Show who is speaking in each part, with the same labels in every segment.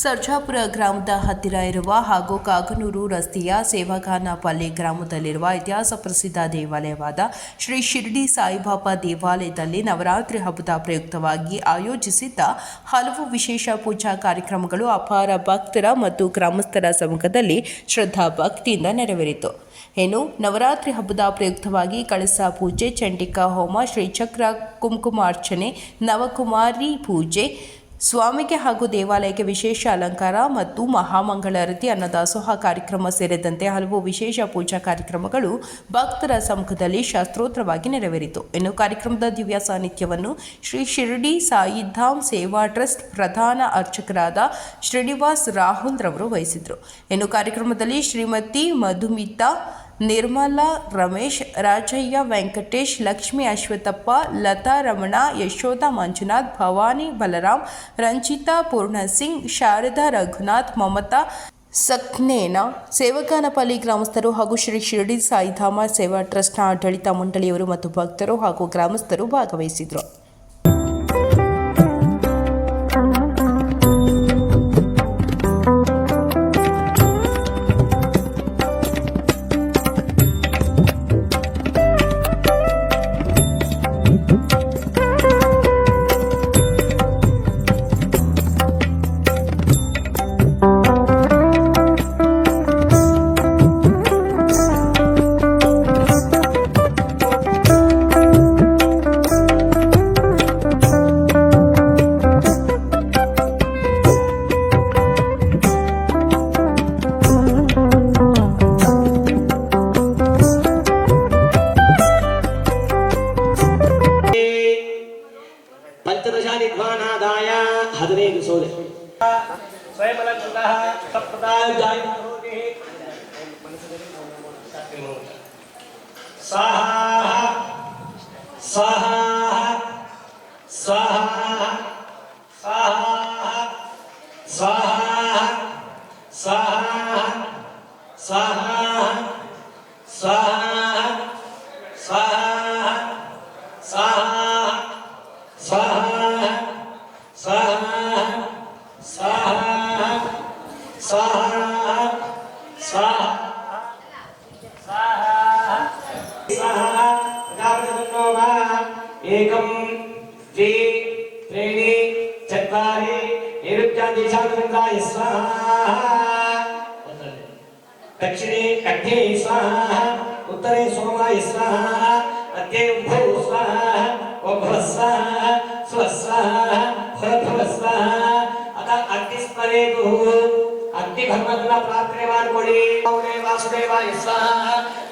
Speaker 1: ಸರ್ಜಾಪುರ ಗ್ರಾಮದ ಹತ್ತಿರ ಇರುವ ಹಾಗೂ ಕಾಗನೂರು ರಸ್ತೆಯ ಸೇವಗಾನಪಲ್ಲಿ ಗ್ರಾಮದಲ್ಲಿರುವ ಇತಿಹಾಸ ಪ್ರಸಿದ್ಧ ದೇವಾಲಯವಾದ ಶ್ರೀ ಶಿರಡಿ ಸಾಯಿಬಾಬಾ ದೇವಾಲಯದಲ್ಲಿ ನವರಾತ್ರಿ ಹಬ್ಬದ ಪ್ರಯುಕ್ತವಾಗಿ ಆಯೋಜಿಸಿದ್ದ ಹಲವು ವಿಶೇಷ ಪೂಜಾ ಕಾರ್ಯಕ್ರಮಗಳು ಅಪಾರ ಭಕ್ತರ ಮತ್ತು ಗ್ರಾಮಸ್ಥರ ಸಮ್ಮುಖದಲ್ಲಿ ಶ್ರದ್ಧಾ ಭಕ್ತಿಯಿಂದ ನೆರವೇರಿತು. ನವರಾತ್ರಿ ಹಬ್ಬದ ಪ್ರಯುಕ್ತವಾಗಿ ಕಳಸ ಪೂಜೆ, ಚಂಡಿಕಾ ಹೋಮ, ಶ್ರೀಚಕ್ರ ಕುಂಕುಮಾರ್ಚನೆ, ನವಕುಮಾರಿ ಪೂಜೆ, ಸ್ವಾಮಿಗೆ ಹಾಗೂ ದೇವಾಲಯಕ್ಕೆ ವಿಶೇಷ ಅಲಂಕಾರ ಮತ್ತು ಮಹಾಮಂಗಳಾರತಿ, ಅನ್ನದಾಸೋಹ ಕಾರ್ಯಕ್ರಮ ಸೇರಿದಂತೆ ಹಲವು ವಿಶೇಷ ಪೂಜಾ ಕಾರ್ಯಕ್ರಮಗಳು ಭಕ್ತರ ಸಮ್ಮುಖದಲ್ಲಿ ಶಾಸ್ತ್ರೋತ್ರವಾಗಿ ನೆರವೇರಿತು. ಕಾರ್ಯಕ್ರಮದ ದಿವ್ಯ ಸಾನ್ನಿಧ್ಯವನ್ನು ಶ್ರೀ ಶಿರಡಿ ಸಾಯಿಧಾಮ್ ಸೇವಾ ಟ್ರಸ್ಟ್ ಪ್ರಧಾನ ಅರ್ಚಕರಾದ ಶ್ರೀನಿವಾಸ್ ರಾಹುಲ್ ರವರು ವಹಿಸಿದರು. ಕಾರ್ಯಕ್ರಮದಲ್ಲಿ ಶ್ರೀಮತಿ ಮಧುಮಿತಾ, ನಿರ್ಮಲಾ, ರಮೇಶ್, ರಾಜಯ್ಯ, ವೆಂಕಟೇಶ್, ಲಕ್ಷ್ಮೀ, ಅಶ್ವಥಪ್ಪ, ಲತಾ, ರಮಣ, ಯಶೋಧ, ಮಂಜುನಾಥ್, ಭವಾನಿ, ಬಲರಾಮ್, ರಂಜಿತಾ, ಪೂರ್ಣಸಿಂಗ್, ಶಾರದಾ, ರಘುನಾಥ್, ಮಮತಾ, ಸಕ್ನೇನಾ, ಸೇವಗಾನಪಲ್ಲಿ ಗ್ರಾಮಸ್ಥರು ಹಾಗೂ ಶ್ರೀ ಶಿರಡಿ ಸಾಯಿಧಾಮ ಸೇವಾ ಟ್ರಸ್ಟ್ನ ಆಡಳಿತ ಮಂಡಳಿಯವರು ಮತ್ತು ಭಕ್ತರು ಹಾಗೂ ಗ್ರಾಮಸ್ಥರು ಭಾಗವಹಿಸಿದರು.
Speaker 2: पंचदशानिध्वानादाय 15 सोले स्वयंबलगुल्लः सप्तदाय जायते स्वाहा स्वाहा स्वाहा स्वाहा स्वाहा स्वाहा स्वाहा स्वाहा स्वाहा स्वाहा स्वाहा स्वाहा स्वाहा स्वाहा स्वाहा स्वाहा स्वाहा एकं द्वे त्रीणि चत्वारि निरुक्तादिशान्तराय स्वाहा दक्षिणे अग्ने स्वाहा उत्तरे सोमाय स्वाहा मध्ये उभौ स्वाहा ओभव स्वाहा स्वस्वाहा फलफल स्वाहा अतः अग्निस्मरेतु अग्निभगवतना प्रार्थने ಮಾಡ್ಕೊಳ್ಳಿ. ಓಂ ನಮೋ ವಾಸುದೇವಾಯ ಸ್ವಾಹ,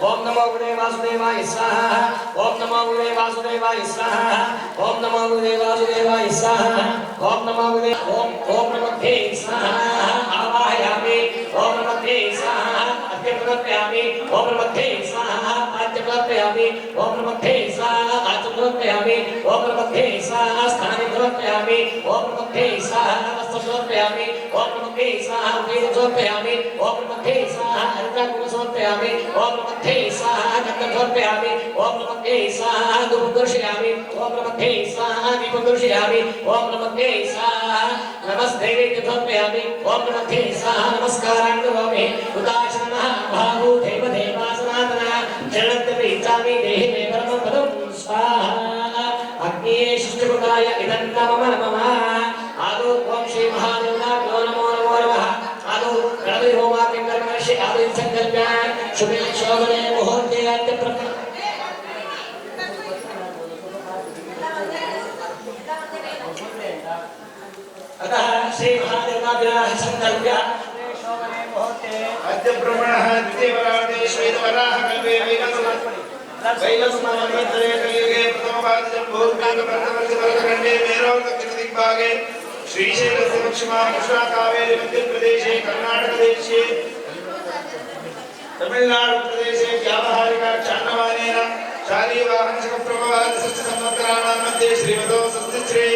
Speaker 2: ಓಂ ನಮೋ ವಾಸುದೇವಾಯ ಸ್ವಾಹ, ಓಂ ನಮೋ ವಾಸುದೇವಾಯ ಸ್ವಾಹ, ಓಂ ನಮೋ ವಾಸುದೇವಾಯ ಸ್ವಾಹ, ಓಂ ನಮೋ ಓಂ ಓಂ ನಮಃ ಸ್ವಾಹ ಆವಾಹಯಾಮಿ, ಓಂ ನಮಃ ಸ್ವಾಹ ಅತ್ಯಪ್ರತ್ಯಾಮಿ, ಓಂ ನಮಃ ಸ್ವಾಹ ಅತ್ಯಪ್ರತ್ಯಾಮಿ, ಓಂ ನಮಃ ಸ್ವಾಹ ಅತ್ಯಪ್ರತ್ಯಾಮಿ, ಓಂ ನಮಃ ಸ್ವಾಹ ಸ್ಥಾನಿ ಪ್ರತ್ಯಾಮಿ, ಓಂ ನಮಃ ಸ್ವಾಹ ವಸ್ತ್ರಪ್ರತ್ಯಾಮಿ, ಓಂ ನಮಃ ಸ್ವಾಹ ವೇದಪ್ರತ್ಯಾಮಿ, ಓಂ ನಮಃ ಸ್ವಾಹ ಅರ್ಧಕುಸಪ್ರತ್ಯಾಮಿ, ಓಂ ನಮಃ ಸ್ವಾಹ ಗಂಧಪ್ರತ್ಯಾಮಿ, ಓಂ ನಮಃ ಸ್ವಾಹ ಧೂಪದರ್ಶಯಾಮಿ, ಓಂ ನಮಃ ಸ್ವಾಹ ದೀಪದರ್ಶಯಾಮಿ, ಓಂ ನಮಃ ಸ್ವಾಹ ನಮಸ್ದೇವೇತ್ಯಪ್ರತ್ಯಾಮಿ, ಓಂ ನಮಃ ಸ್ವಾಹ ನಮಸ್ಕಾರಾನ್ ಕರೋಮಿ. ಉದಾಶನಃ ಭಾವು ದೇವ ದೇವಾಸನಾತನ ಶರಣತ್ಯಪಿ ಇಚ್ಛಾಮಿ ದೇಹಿ ಮೇ ಪರಮಂ ಪದಂ ಸ್ವಾಹ. ಅಗ್ನಿಯೇ ಶಿಷ್ಟಪುಟಾಯ ಇದಂ ನಮಃ ನಮಃ. ಆದೋ ಓಂ ಶ್ರೀ ಮಹಾದೇವನಾಭ್ಯೋ ನಮೋ ನಮೋ ನಮಃ. ಆದೋ ಗಣಪತಿ ಹೋಮಾಗ್ನಿಂ ಕರ್ಮರ್ಷಿ ಆದೋ ಸಂಕಲ್ಪ್ಯ ಶುಭೇ ಶೋಭನೆ ಮುಹೂರ್ತೆ ಅತ್ಯಪ್ರಕ अतः श्री महादेवनाभ्यः संकल्प्य शोभने मुहूर्ते अद्य ब्रह्मणः द्वितीयवराटे श्वेतवराह कल्पे वैलस्मन्वन्तरे कलियुगे प्रथमपादं भूर्भुवस्सुवर्णवर्षभरतखण्डे मेरोर्दक्षिणदिग्भागे श्रीशैलस्य पश्चिमां कृष्णाकावेरी मध्यप्रदेशे कर्णाटकदेशे तमिळुनाडुप्रदेशे व्यावहारिक चाण्डवानेन शालीवाहनशकप्रभवादिसंवत्सराणां मध्ये श्रीमतो स्वस्तिश्री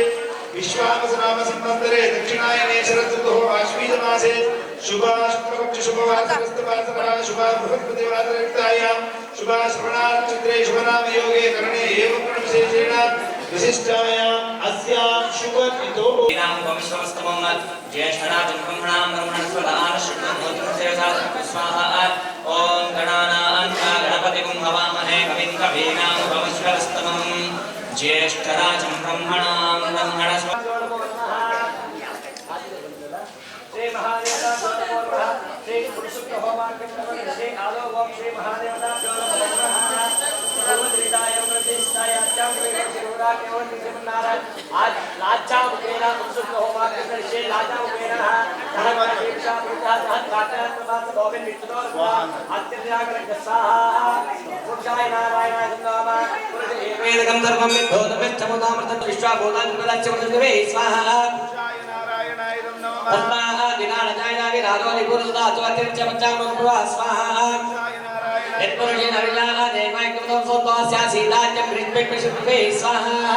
Speaker 2: विश्वावसुनाम संवत्सरे दक्षिणायने शरदृतुः आश्वीजमासे शुभा शुक्लपक्ष शुभवासरस्तवासरः शुभा बृहस्पतिवासरयुक्तायां शुभा श्रवणानक्षत्रे शुभनामयोगे करणे एवं विशेषेण
Speaker 3: विशिष्टायाम् अस्यां शुभतिथौ
Speaker 2: नाम वंशवस्तमं ज्येष्ठराजं ब्रह्मणां ब्रह्मणस्वदान श्रीमन्मोत्रसेवसाधनं स्वाहा ॐ गणानान्त्वा गणपतिं हवामहे कविं कवीनां वंशवस्तमं ज्येष्ठराजं ब्रह्मणां श्री महादेवता श्री पुरुषोत्तम होमार्घ्यं श्री आलो ओम श्री महादेवता आज लाचा मुकेना पुरुषोत्तम होमार्घ्यं श्री लाचा मुकेना धनवरदीक्षा पूजा काटा प्रभात गोविंद विष्णु अत्यजागर स्वाहा पुरुषाय नारायणाय नमः वेदकं सर्वं विद्धोतमेच्छमुदामृतं विश्वा भूतान्मलच्चमृतवे स्वाहा तस्माः दिनानजायनागि राजोनिपुरुषदात्वतिर्चमच्चामं स्वाहा यत्पुरुषेण हरियाः देवायकमतं सोत्वास्या सीताच्यं हृद्विष्णुवे स्वाहा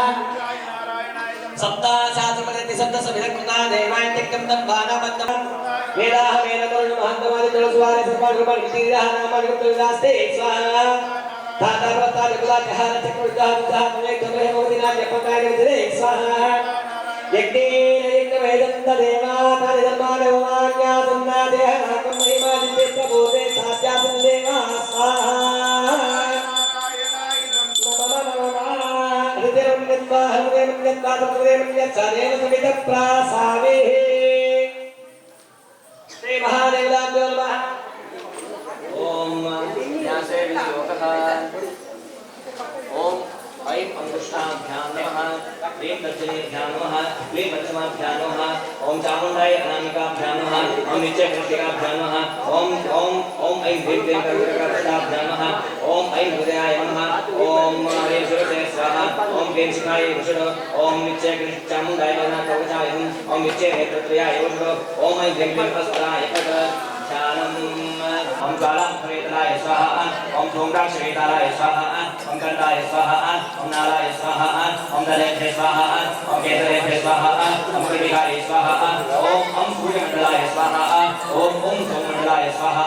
Speaker 2: सप्ताशास्त्रपति सप्तसविधकृता देवायन्तिक्तं तद्भानाबद्धं वेदाः वेदतोषमहन्तमादितुलस्वारे सर्वाणुपरिशीलः नामानिकुलदास्ते स्वाहा धातावतादिकुलाजहारचक्रुजाः मुनेकमहे मोदिनाद्यपकार्यविदरे स्वाहा यज्ञेन यज्ञवेदन्तदेवातारिधर्मानवमान्यासन्नादेहनाकं महिमादित्यप्रबोधे साध्यासन्देवा स्वाहा हृदयं यत्वा हृदयं यत्वा हृदयं यत्सादेव सवितप्रासावेः श्री महादेवताभ्यो नमः ॐ ज्ञासे विश्वकः ॐ ऐं अंगुष्ठाभ्यां नमः क्लीं दक्षिणेभ्यां नमः क्लीं पश्चिमाभ्यां नमः ॐ चामुण्डाय अनामिकाभ्यां नमः ॐ नित्यकृष्टिकाभ्यां नमः ॐ ऐं ह्रीं क्लीं कर्मकर्ताभ्यां नमः ॐ ऐं हृदयाय नमः ॐ ऐं शिरसे स्वाहा ॐ क्लीं शिखाय विष्णु ॐ नित्यकृष्टिचामुण्डाय नमः कवचाय ॐ नित्यनेत्रत्रयाय विष्णु ॐ ऐं ह्रीं क्लीं अस्त्राय ध्यानम् ॐ ज्वालामुखवेतलाय स्वाहा ॐ धूम्राक्षवेतालाय स्वाहा ॐ गन्धाय स्वाहा ॐ नालाय स्वाहा ॐ दलेभ्य स्वाहा ॐ केतलेभ्य स्वाहा ॐ कृतिकाय स्वाहा ॐ सूर्यमण्डलाय स्वाहा ॐ सोममण्डलाय स्वाहा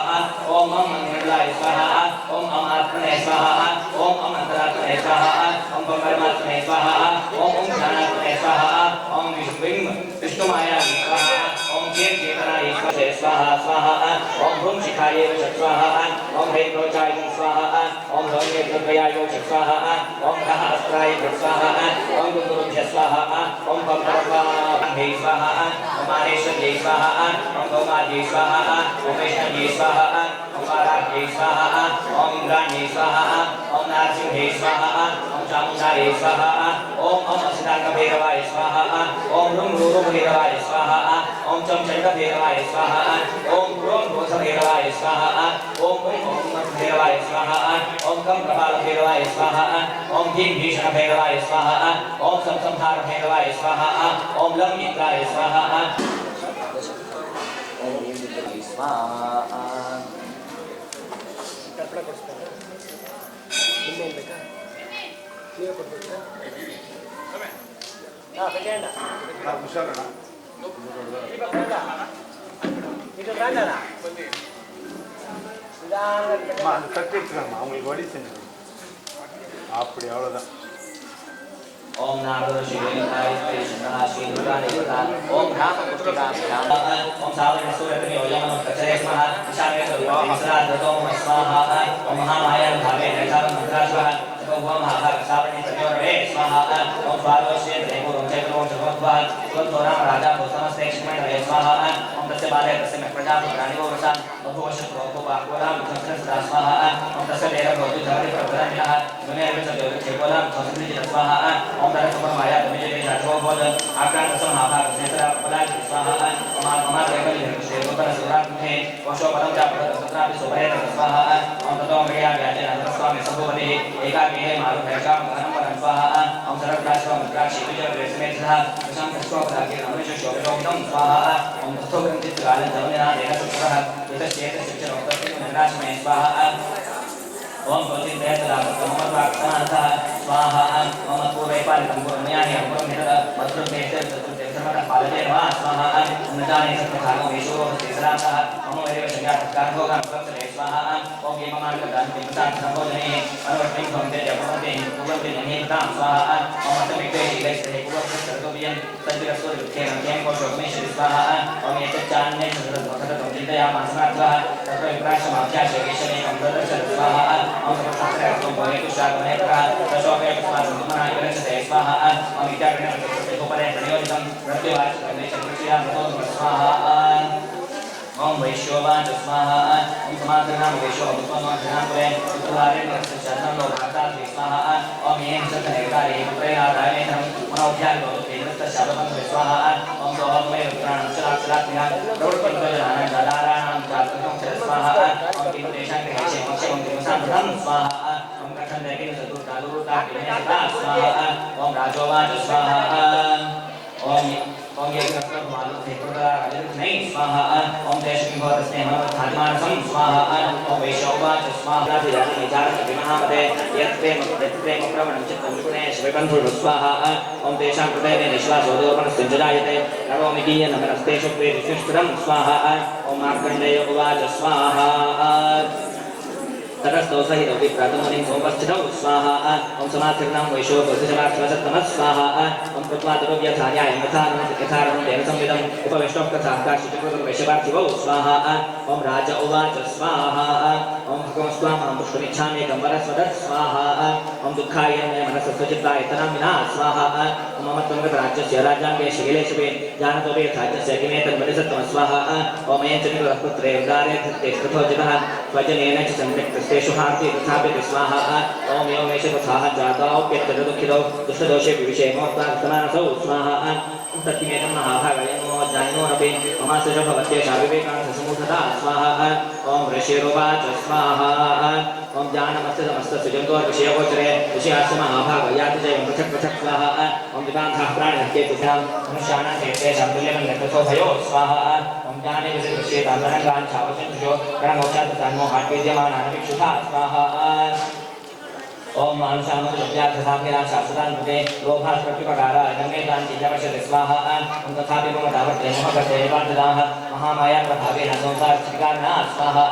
Speaker 2: ॐ मण्डलाय स्वाहा ॐ आत्मने स्वाहा ॐ अन्तरात्मने स्वाहा ॐ परमात्मने स्वाहा ॐ ध्यानात्मने स्वाहा ॐ विष्णुमाया स्वाहा ॐ चेतनाय स्वाहा स्वाहा ॐ भूम शिखाय स्वाहा ॐ हैक्रोचाय स्वाहा ॐ धौम्येत्रयाय स्वाहा ॐ सहस्राय स्वाहा ॐ गुरुभ्य स्वाहा ॐ पवनवाहै स्वाहा ॐ माहेश्वर्यै स्वाहा ॐ गौमायै स्वाहा ॐ वैष्णव्यै स्वाहा ॐ वाराह्यै स्वाहा ॐ इन्द्राण्यै स्वाहा ॐ नारसिंह्यै स्वाहा ॐ चामुण्डायै स्वाहा ॐ असिताङ्गभैरवाय स्वाहा ॐ ह्रूं भैरवाय स्वाहा ॐ चंचण्डभैरवाय स्वाहा ॐ क्रों घोषभैरवाय स्वाहा ॐ भैरवाय स्वाहा ॐ कं प्रभालभैरवाय स्वाहा ॐ भीं भीषणभैरवाय स्वाहा ॐ संहारभैरवाय स्वाहा ॐ लं इंद्राय स्वाहा ॐ स्वाहा
Speaker 3: அவங்களுக்கு வழி செஞ்சு அப்படி அவ்வளோதான்
Speaker 2: ओम नारद शिवेन्द्राय कृष्णा श्री दुर्गा देवता ओम राम पुत्रिका ओम सावरण सूर्य योजन कचरे स्वाहा ईशान्य सर्वसरा दतो स्वाहा ओम महामाया भावे नैताव मंत्रा स्वाहा ओम महाभाग सावरण तयोरे स्वाहा ओम स्वारोष्य देवो चक्रो जगद्वा ओम तोराम राजा भूतमस्ते लक्ष्मण रे स्वाहा ओम तस्य बाले तस्य प्रजा प्राणियो रसा बहुवश प्रोको बाकोराम संस्कृत स्वाहा ओम तस्य देव भौति धरि प्रभरामिनः दुनिया में सब देव चेकोलाम संस्कृत स्वाहा ओम नरसुपर माया तमिजे जातो बोध आकाश समाभाग क्षेत्र पदार्थ स्वाहा ओम महा देवल शेवकर सुरात में वशो परम जा पद सत्रा सुभय स्वाहा ओम ततो मया व्याजे नंद स्वामी सबोवने एकाकी है मारु भैका परम स्वाहा ओम सरप्राश्व मुद्राक्षि विजय रेसमेधा शांत स्वाभाग्य नमः शोभोदम स्वाहा ओम ततो ग्रंथित काल जवनेना देह सुप्रह यतचेत शिक्षण उपस्थित निराश में स्वाहा ओम ज्योति देहतराम सममत्वाक्षान्तः स्वाहा ओम पूर्वैपालिकं पुरन्याहि पुरं निरत मधुरं देहते पालने नमः स्वाहा ओम नजाने सत्कारो वेशो तेसराः ओम एव शंगात्कारो गणपतये स्वाहा ओम ये ममान कदान पिता संबोधने अनवटिं भवते जपते कुवते नहिता स्वाहा ओम तमिते इलेस्ते कुवते सर्वोबियं तद्रसो दुखे नकें को शोकमेश स्वाहा ओम ये चान्ने सर्वभक्त चिन्तया मासनात्वा तत्र विप्राशमाख्या शेकेशने अमृतश स्वाहा ओम तत्सत्रे ओम भवे कुशागमने प्रा तशोके स्वाहा इलेस्ते स्वाहा ओम इत्याग्ने उपरे प्रयोजनं प्रत्युवाच गणेशकृष्या मतो स्वाहा ओम वैश्ववाच स्वाहा ओम समाधनां वैश्वभूतमोधनां उत्तरारे नक्षत्रं लोभाता स्वाहा ओम येन सतनेकारे प्रेरादायेनं मनोध्यानो तेजस्तशाबं स्वाहा ओम सोहमे उत्तराणं चलाचलात्मिना प्रवृत्तिजनानां दादाराणां जातकं स्वाहा ओम किमुदेशां ग्रहेशे मोक्षं दिवसां स्वाहा ओम कथनदेकिन चतुर्था स्वाहा ओम राजोवाच स्वाहा ओम ये कृष्ण मालूम थे पुरा नहीं स्वाहा ओम देश की बहुत स्नेह धार्मान सम स्वाहा ओम वैशोवाच स्वाहा जाति विचार विमहामते यत्प्रेम प्रवणं चित्तं गुणे शिवबन्धु स्वाहा ओम तेषां कृते निश्वासोदोपन संजयायते नरोमि दीय नमस्तेषु प्रेरिष्ठिरं स्वाहा ओम मार्कण्डेय उवाच स्वाहा ततस्तो सहितो विप्रतमुनिं सोमस्थितौ स्वाहा ओम समाधिर्नां वैशो वसिष्ठमात्मसत्तमः स्वाहा ओम कृत्वादुर्व्यथान्यायं यथारणं तेन संविदम् उपविष्टौ कथाः काश्चित्कृतं वैशवार्थिवौ स्वाहा ओम राज उवाच स्वाहा ओम भगवं स्वामां पुष्पमिच्छामि एकं वरस्वदत् स्वाहा ओम दुःखाय मे मनसस्वचित्ताय तनां विना स्वाहा ओम मम त्वङ्गतराज्यस्य राज्याङ्गे शीलेशवे जानतो वेथाज्यस्य किमेतन्मनिसत्तमः स्वाहा ओम येन च निकुलपुत्रे उदारे धत्ते स्कृतोजितः स्वजनेन च सम्यक् तेषु हार्ति तथापि स्वाहा ओम योमेश तथाः जाताप्यत्यदुःखितो दुष्टदोषे विविषेमोत्तान्तमानसौ स्वाहा तत्तिमेतं महाभागयनो जानिनोरपि ममासुष भवत्येषा विवेकानसमूढता स्वाहा ओम ऋषिरुवाच स्वाहा ओम जानमस्तसुजन्तोर्विषयगोचरे ऋषयास्य महाभागयाति च पृथक् पृथक् स्वाहा ओम विदान्ताः प्राणिहत्येतेषां मनुष्याणां तेषां तुल्यमन्यतो भयो स्वाहा ओम ज्ञाने विषयेतान्तरङ्गान् छावचन्तुषो गणमोक्षात् तन्मोहात् विद्यमानान् विक्षुधा स्वाहा ओम मानुषामनुव्याधसाभिना शास्त्रान् कृते लोभात् प्रत्युपकारा गङ्गेतान् चिन्तपश्यते स्वाहा ओम तथापि मम तावत् मोहकर्ते निपातिताः महामाया प्रभावेन संसारस्थितिकारणा स्वाहा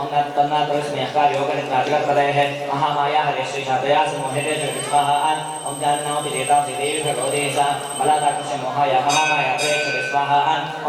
Speaker 2: ओम तन्नात्रस्मि कार्योगनित्राजगत्पदयः महामाया हरेश्रीशातया सम्मोहिते च स्वाहा ओम जाननापि देतांसि देवी भगवते सा बलादाकृष्य मोहाया महामाया प्रेक्षते स्वाहा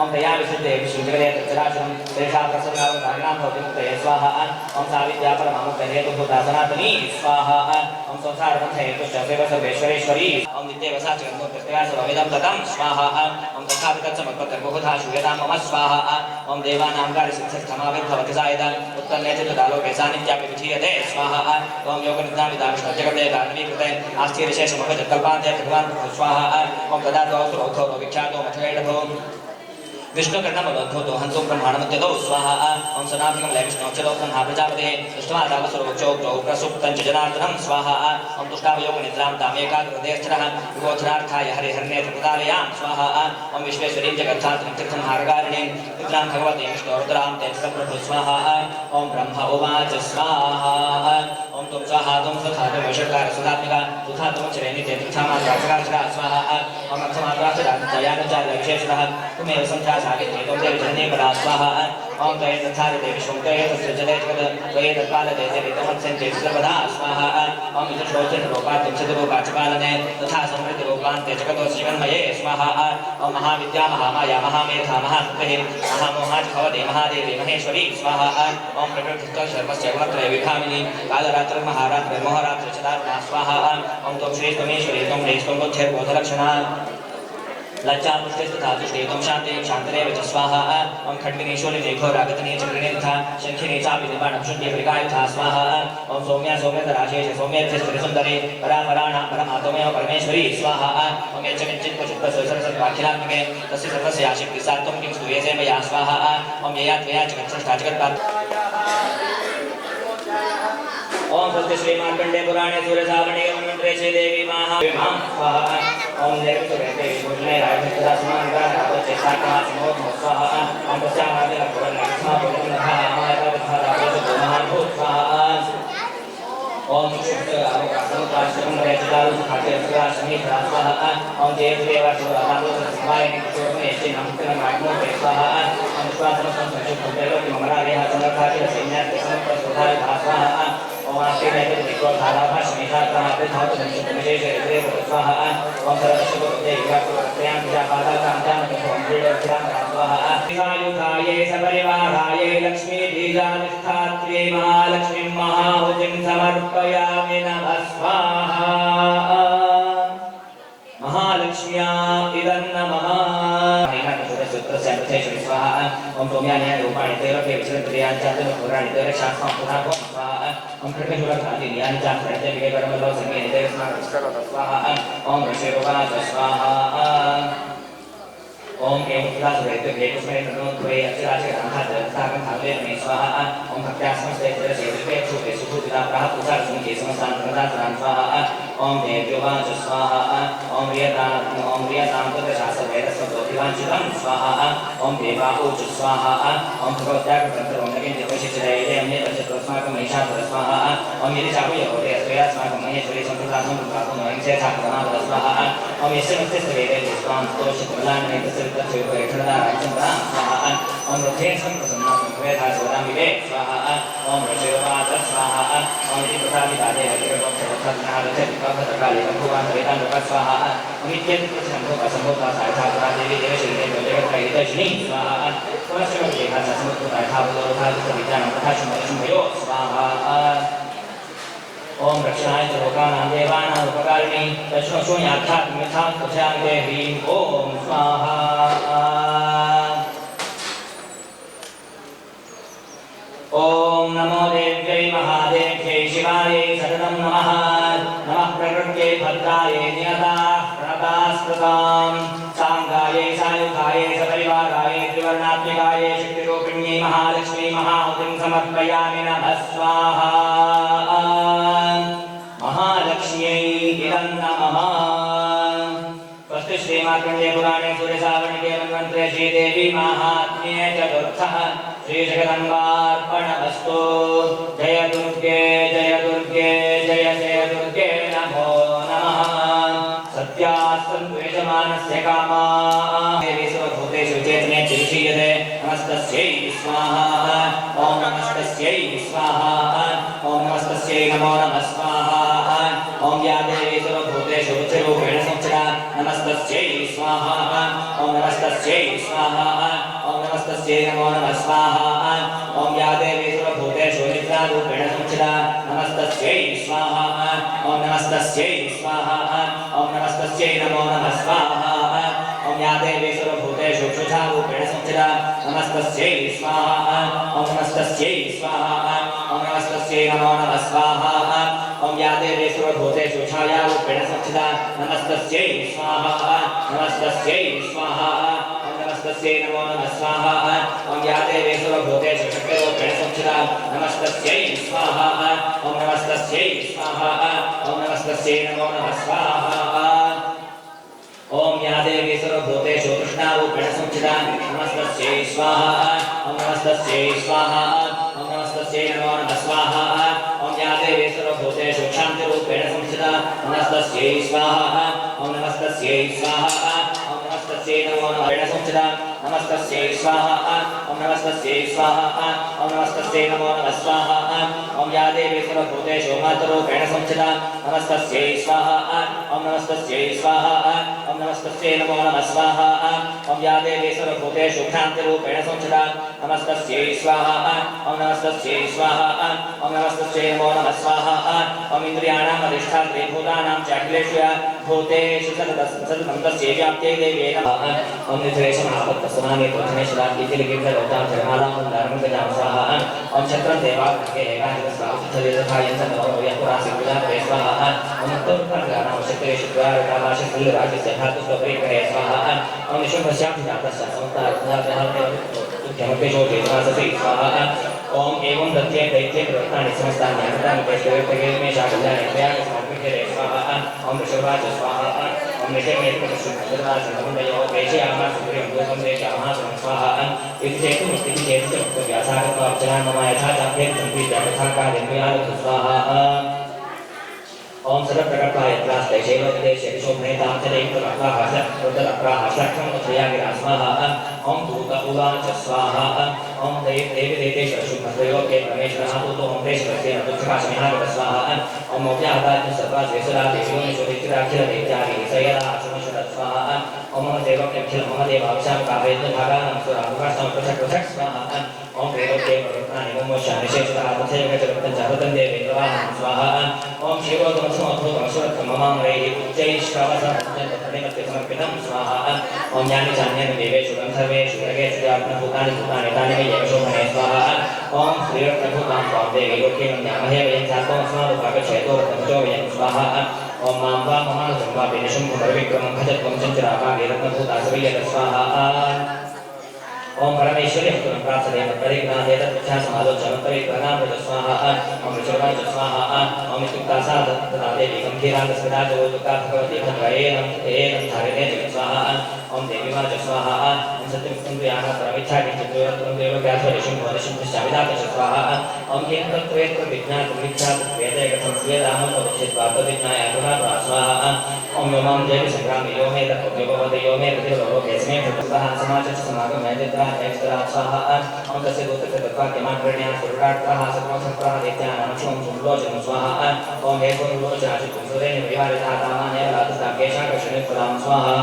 Speaker 2: ओम तया विशुद्धे विशुद्धगते तच्चराचरं तेषा प्रसन्नावतारिणां भवति मुक्तये स्वाहा ओम सा विद्या परमामुक्तये हेतुभूता सनातनी स्वाहा ओम संसार बंधे तुष्ट सेव सर्वेश्वरेश्वरी ओम नित्यवसा जगन्मूर्तया सर्वमिदं ततं स्वाहा ओम तथापि तत्समत्पत्तर बहुधा श्रूयतां मम स्वाहा ओम देवानां कार्यसिद्धिस्थमाविर्भवति सायदा उत्पन्ने च तदालोके सान्निध्यापि विधीयते स्वाहा ओम योगनिद्रां विदाविष्णुजगते कारणीकृते आस्थिर्विशेषमुपजत्कल्पान्ते भगवान् स्वाहा ओम तदा द्वौ विख्यातो मठेडभो विष्णुकर्णमलोद्भूतो हंसो ब्रह्माणमत्यतो स्वाहा ओम सनाभिकं लयविष्णोक्षतो ब्रह्मा प्रजापतिः दृष्ट्वादावसुरोक्षोक्तो प्रसुप्तं च जनार्दनं स्वाहा ओम तुष्टावयोगनिद्रां तामेकाग्रहृदयस्थिरः विगोचरार्थाय हरिहरनेत्रप्रदारयां स्वाहा ओम विश्वेश्वरीं जगत्सात्रीं तीर्थं हारकारिणीं निद्रां भगवतीं विष्णोरुद्रां तेजसप्रभु स्वाहा ओम ब्रह्म उवाच स्वाहा ओम तुम स्वाहा तुम सखा तुम वैशकार सुधात्मिका तुथा तुम चरेणि ते तीर्थामात्राचरा स्वाहा ओम अर्थमात्राचरा विशेषतः तुमेव संख्या सागित्रे तुम देव जननी परा स्वाहा ओम तये तथारिते विश्वं तये तत्सृजते जगत् तये तत्पालते चरितमत्सञ्चे सर्वदा स्वाहा ओम इतश्रोचनरूपात्यं चतुरूपाचपालने तथा समृद्धिरूपान्ते जगतो जीवन्मये स्वाहा ओम महाविद्या महामाया महामेधा महाशक्तिः महामोहात् भवति महादेवी महेश्वरी स्वाहा ओम प्रकृतिस्थः सर्वस्य गुणत्रय विभामिनी कालरात्रिः महारात्रिः मोहरात्रिः चदात्मा स्वाहा ओम त्वं श्रीस्त्वमेश्वरी त्वं ह्रीस्त्वं बुद्धिर्बोधलक्षणा लज्जा पुष्टिस्तथा तुष्टेतुं शान्तिं शान्तरेव च स्वाहा ओम खड्गिनी शूलिनी घोरागतनी चक्रिणी तथा शङ्खिनी चापि निर्वाणं शून्यप्रकायुधा स्वाहा ओम सौम्या सौम्यतराशेष सौम्यर्थिस्त्रिसुन्दरी परापराणां परमात्मेव परमेश्वरी स्वाहा ओम यच्चमिच्चित्पशुत्पशुसरसत्वाखिलात्मके तस्य सर्वस्य आशिक्ति सात्वं किं स्तूयसे मया स्वाहा ओम यया त्वया जगत्सृष्टा जगत्पात् ओम स्वस्ति श्री मार्कंडे पुराणे सूर्यसावणे मंत्रे श्री देवी महाविमां स्वाहा ओम निर्विषये पूजने राजभक्ता समानता रावचे साकमा समोह स्वाहा ओम प्रत्यामादे पुरन नमः पुरन महामाया धारा पुरुष महाभूत स्वाहा ओम शुद्ध आरोग्य संतान चिदारु सुखाते सुरा शनि स्वाहा ओम देव देवा शिवानामो शिवाय निकोमे चिन्नम नामो स्वाहा ओम स्वाहा संसंसु कंदेलो कि ममरा रेहा चंद्रखाति सैन्य समस्त सुधार स्वाहा ओम आश्री ने निको धारा भाषणिता प्राप्त धातु संचित विशेष देव स्वाहा ओम सर्वशुभ देव प्रत्यां जापादा कांतान ओम देव ध्यान स्वाहा आयुधाये सपरिवाराये लक्ष्मी बीजानिष्ठात्रे महालक्ष्मी महाहुतिं समर्पयामि नमः स्वाहा महालक्ष्म्या इदं नमः स्वाहा ओम तोम्यानि रूपाणि तेरके विचरन्त्रियानि चातुर् पुराणि तेर शास्त्रं पुनः स्वाहा ओम कृष्णजुलकादिन्यानि च प्रत्यय विवेकर्मलो संगे तेर स्वाहा ओम ऋषिरूपाच स्वाहा ओम केवुला सुरेते केकुस्मे नमोत्वे अक्षराचे अनहत ताकं थाले मे स्वाहा ओम भक्त्यास्मस्ते तेर सेविते सुखे सुखुदिना प्राप्तुसार सुखे समस्तान प्रदान स्वाहा ओम देव्योवाच स्वाहा ओम रियतां तत्र शास्त्र वेदस्य ज्योतिवांचितं स्वाहा ओम देवाऊच स्वाहा ओम भगवत्याग तत्र ओम नगे देवशिचरये अम्ये तस्माकं महिषा स्वाहा ओम यदि चापयो होते अस्माकं महेश्वरी संप्रदानं प्राप्तं वयं छात्रना स्वाहा ओम यस्य मस्तिष्क वेदे स्वां तोषितमलाने तस्य स्वाहा ओम रथेशं प्रसन्नं वेदा सोदामिवे स्वाहा ओम ऋषिर्वाच स्वाहा ओम इति प्रसादितादे भद्रकाले भगवान् वेदान् स्वाहा ओम इत्येतत् प्रसन्नं संभोता सायथा देवी देवश्री जगत्रयितश्री स्वाहा पुनश्च समुद्रता भावलोका विज्ञानं तथा शुभयो स्वाहा ओम रक्षाय च लोकानां देवानां उपकारिणी तस्मै शून्याध्यात्मिकां प्रचारये ह्रीं ओम स्वाहा ओम नमो देव्यै महादेव्यै शिवायै सततं नमः नमः प्रकृत्यै भद्रायै नियताः प्रणतास्पदां सांगायै सायुधायै सपरिवारायै त्रिवर्णात्मिकायै शक्तिरूपिण्यै महालक्ष्मी महाहुतिं समर्पयामि नमः स्वाहा महालक्ष्म्यै इदं नमः स्वस्ति श्रीमार्कण्डेय पुराणे सूर्यसावर्णिके मन्वन्तरे श्रीदेवी माहात्म्ये चतुर्थः श्रीजगदम्बार्पणमस्तु जय दुर्गे जय दुर्गे जय जय दुर्गे नमो नमः सत्यास्तु यजमानस्य कामाः देवी सर्वभूतेषु चेतने चिरीयते नमस्तस्यै स्वाहा ओम नमस्तस्यै स्वाहा ओम नमस्तस्यै नमो नमः स्वाहा ओम या देवी सर्वभूतेषु रूपेण संस्थिता नमस्तस्यै स्वाहा ओम नमस्तस्यै स्वाहा ओम नमस्तस्यै नमो नमः स्वाहा ओम या देवी सर्वभूतेषु निद्रारूपेण संस्थिता नमस्तस्यै स्वाहा ओम नमस्तस्यै स्वाहा ओम नमस्तस्यै नमो नमः स्वाहा ओम या देवी सर्वभूतेषु क्षुधारूपेण संस्थिता नमस्तस्यै स्वाहा ओम नमस्तस्यै स्वाहा ओम नमस्तस्यै नमो नमः स्वाहा ओम या देवी सर्वभूतेषु छायारूपेण संस्थिता नमस्तस्यै स्वाहा नमस्तस्यै स्वाहा ओम नमस्तस्यै नमो नमः स्वाहा ओम या देवी सर्वभूतेषु शक्तिरूपेण संस्थिता नमस्तस्यै स्वाहा ओम नमस्तस्यै स्वाहा ओम नमस्तस्यै नमो नमः स्वाहा ओम या देवी सर्वभूतेषु कृष्णारूपेण संस्थिता नमस्तस्यै स्वाहा ओम नमस्तस्यै स्वाहा ओम नमस्तस्यै नमो नमः स्वाहा ओम या देवी सर्वभूतेषु शान्तिरूपेण संस्थिता नमस्तस्यै स्वाहा ओम नमस्तस्यै स्वाहा ओम नमस्तस्यै नमो नमः संस्थिता नमस्तस्यै स्वाहा ओम नमस्तस्यै स्वाहा ओम नमस्तस्यै नमो नमः स्वाहा ओम या देवी सर्वभूतेषु मातरूपेण संस्थिता नमस्तस्यै स्वाहा ओम नमस्तस्यै स्वाहा ओम नमस्तस्यै नमो नमः स्वाहा ओम या देवी सर्वभूतेषु शान्तिरूपेण संस्थिता नमस्तस्यै स्वाहा ओम नमस्तस्यै स्वाहा ओम नमस्तस्यै नमो नमः स्वाहा ओम इन्द्रियाणाम् अधिष्ठात्री भूतानां च अखिलेषु भूतेषु सततं तस्यै व्याप्त्यै देवी नमः ओम निधरेशमहापत्तसमाने त्वथनेश्वरात्तिलिगिरितगौतां जगमालां वन्दारं गजां स्वाहा ओम छत्रं देवाग्रहे एकादशस्वामितलिरथायन्तनवयपुरासिद्धात्रे स्वाहा ओम उत्तरप्रगानावशक्तेषु द्वारकामाशकुल्लराजस्य धातुस्वपरिग्रहे स्वाहा ओम विश्वभस्याभिजातस्य समस्तार्थाभ्यमपेशो चेतनासति स्वाहा ओम एवं दत्ते दैत्ये प्रवृत्तानि समस्तानि अनन्तानि वैष्णवेत्तगेमे शाकल्यानि प्रयाग समर्पिते स्वाहा ओम ऋषभाच स्वाहा ओम ऋषभेत्तगुरुवासनमुण्डयो वैशयामा सुग्रीवं दोषं देशामः स्वाहा इति चेतुमस्ति चेतुः व्यासार्थार्चना मम यथा चाप्येन संपीत्या तथा कार्यं स्वाहा ओम सर्वप्रकटाय त्रास्ते शैवदेशे विशोभनेतां चलैकप्रकाश रुद्रप्रकाश लक्षं तथया स्वाहा ओम दूत उवाच स्वाहा ओम देवी देवेश शुभद्रयोगे परमेश्वरः दूतो ओम देशस्य दुःखकाशमिहागत स्वाहा ओम व्याहतात् सर्वा शेषरा देव्यो निशोधिराखिल देत्यादि सयरा आश्रमशत स्वाहा ओम देवोऽखिल मम देवाविशां कावेद्य भागानां सुराभुकाशं पृथक् स्वाहा ओम देवोके प्रवृत्तानि मम शानिशेषतः तथैव च रक्तञ्चावतं देवेन्द्रवाहं स्वाहा ओम शिवोदमसमोऽधोतमसुरत्वममां रैः उच्चैश्रवसमर्पितं स्वाहा ओम ज्ञानि चान्यानि देवेषु गन्धर्वेषु यज्ञेषु जाग्नभूतानि भूतानि तानि वै एव शोभने स्वाहा ओम श्रीरत्नभूतां त्वां देवी लोके मन्यामहे वयं ध्यात्वमस्मादुपाकच्छेतो रत्नभुजो वयं स्वाहा ओम मां वा ममानुजं वा विनिशं पुनर्विक्रमं भजत्वं चञ्चराकागे रत्नभूता सवैयत स्वाहा ओम परमेश्वरी हस्तुं प्रार्थये परिग्रहादे तच्चा समालोचनत्वै प्रणामः स्वाहा ओम विश्ववाच स्वाहा ओम इत्युक्तासा तदा देवी गम्भीराङ्गस्मिता जोतुका भगवती भद्रयेनं तेनं धारिणे स्वाहा ओम देवी वाच स्वाहा ओम सत्यं सुन्दर्याः परमिच्छाकिञ्चित्वं देवगाथरिषं भवनिषं पश्चाविदात स्वाहा ओम येन तत्त्वेत्र विज्ञातं विख्यातं वेदे कथं वेदाहं पठित्वा तद्विज्ञाय गुणात्मा स्वाहा ओम यो मां देवी संग्रामे यो मे तत्त्वयोगवदे यो मे प्रतिलोकेऽस्मे तत्त्वः समाजस्य समागमे एक्स्ट्रा स्वाहा ओम तस्य दूतस्य तत्त्वाक्यमात्रेण्या सुराट्तः सकमसंप्रः दैत्यानां सुलोचनं स्वाहा ओम हे गुरुलोचाचितं सुरेण विहारितातामाने रातस्ताकेशाकर्षणिफलां स्वाहा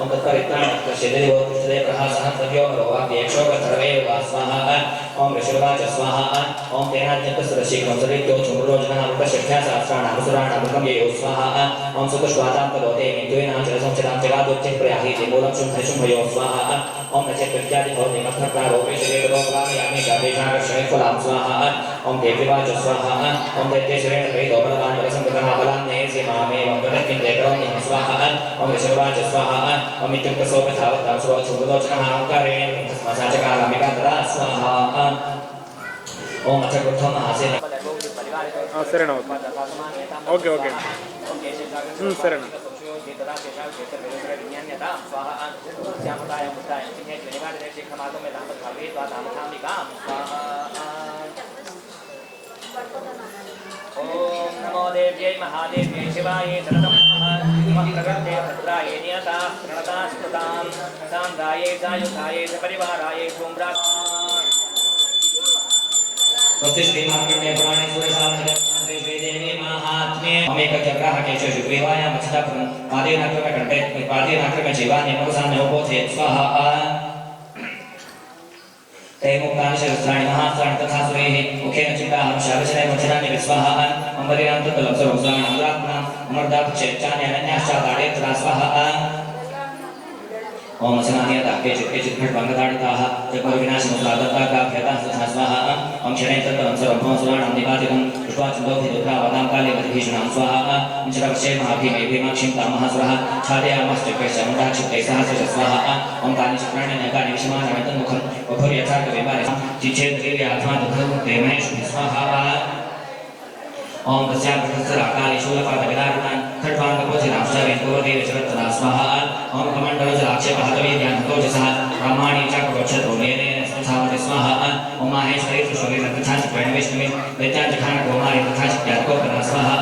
Speaker 2: ओम तत्परित्राणस्य देवोत्तिष्ठते प्रहासः सत्यो भवाप्येक्षोकसर्वैव स्वाहा ओम ऋषिर्वाच स्वाहा ओम तेनात्यन्तसुरशीघ्रं सरित्यो चुम्बुरोचनः उपशिष्ठ्या सहस्राणां सुराणामृतं येयो स्वाहा ओम सुकुष्वातां तलोते मित्वेनां चरसंचितां जगादुच्चैः प्रयाहीति मूलं शुम्भयो स्वाहा ओम नचेत्यादि भवति मत्थप्रारोपेषु देवलोकवामयामि शापेशाकर्षणिफलां स्वाहा ओम देवीवाच स्वाहा ओम दैत्येश्वरेण प्रीतो बलवान् बलसंकृतः बलान्येसि मामेवं प्रदत्तिं करोम्यहं स्वाहा ओम ऋषिर्वाच स्वाहा ओम इत्युक्तसोपधावतां सुरोचनः ओंकारेण तस्माच्चकारामिका तदा स्वाहा ओम अचकृत्थं महासेन
Speaker 4: ಸರಿನಾ ಓಕೆ ಓಕೆ ಸರಿನಾ
Speaker 2: ओम नमो देव्यै महादेव्यै शिवायै सततं नमः प्रकृते भद्रायै नियता प्रणता स्मृतां सान्द्रायै सायुधायै सपरिवारायै धूम्रा स्वस्ति श्रीमात्रे पुराणे सूर्यसामने देवी महात्म्ये अमेकचक्राहकेश शुक्रेवाय मत्स्यापुरं पादेनाक्रमे जीवानि नमसाम्य उपोथे स्वाहा तैमुक्तानि सहस्राणि महास्त्राणि तथा सुरेः मुखेन चिन्ताहं शावचने वचनानि विस्वाहा अमरीणां तत्तलं सर्वस्राणां अमरात्मनाम् अमर्दाक्षेच्चानि अनन्याश्चादाडे तदा स्वाहा ओम असनानियताके चित्ते भट्टभङ्गताडिताः जगद्विनाशमुद्रादत्ताभ्यताः तथा स्वाहा ओम क्षणे तत्तलं सर्वं सुराणां निपातितं दृष्ट्वा चिन्तोभिदुद्धा वदां काले मतिभीषणां स्वाहा ओम शरवश्ये महाभीमे भीमाक्षीं तामहासुरः छादयामश्चक्रश्चमुण्डाक्षिप्तैः सहस्रश स्वाहा ओम तानि चक्राणि नैकानि विषमाणानि तन्मुखं वपुर्यथार्कविमानि चिच्छेद्रीर्यात्मा दुःखमुक्ते महेशुभिः स्वाहा ओम तस्याकाले शूलपादविदारितान् खड्वाङ्गपोथिरांश्चावेन्द्रोदेवचरत्तदा स्वाहा ओम कमण्डलजलाक्षेपहतवेद्यान्तोजसः ब्रह्माणि चक्रवक्षतो नेनेन संस्थापते स्वाहा ओम माहेश्वरी सुषोवेन तथा चक्रेण विष्णुवे दैत्याञ्चखानकौमारी तथा चित्यात्कोपदा स्वाहा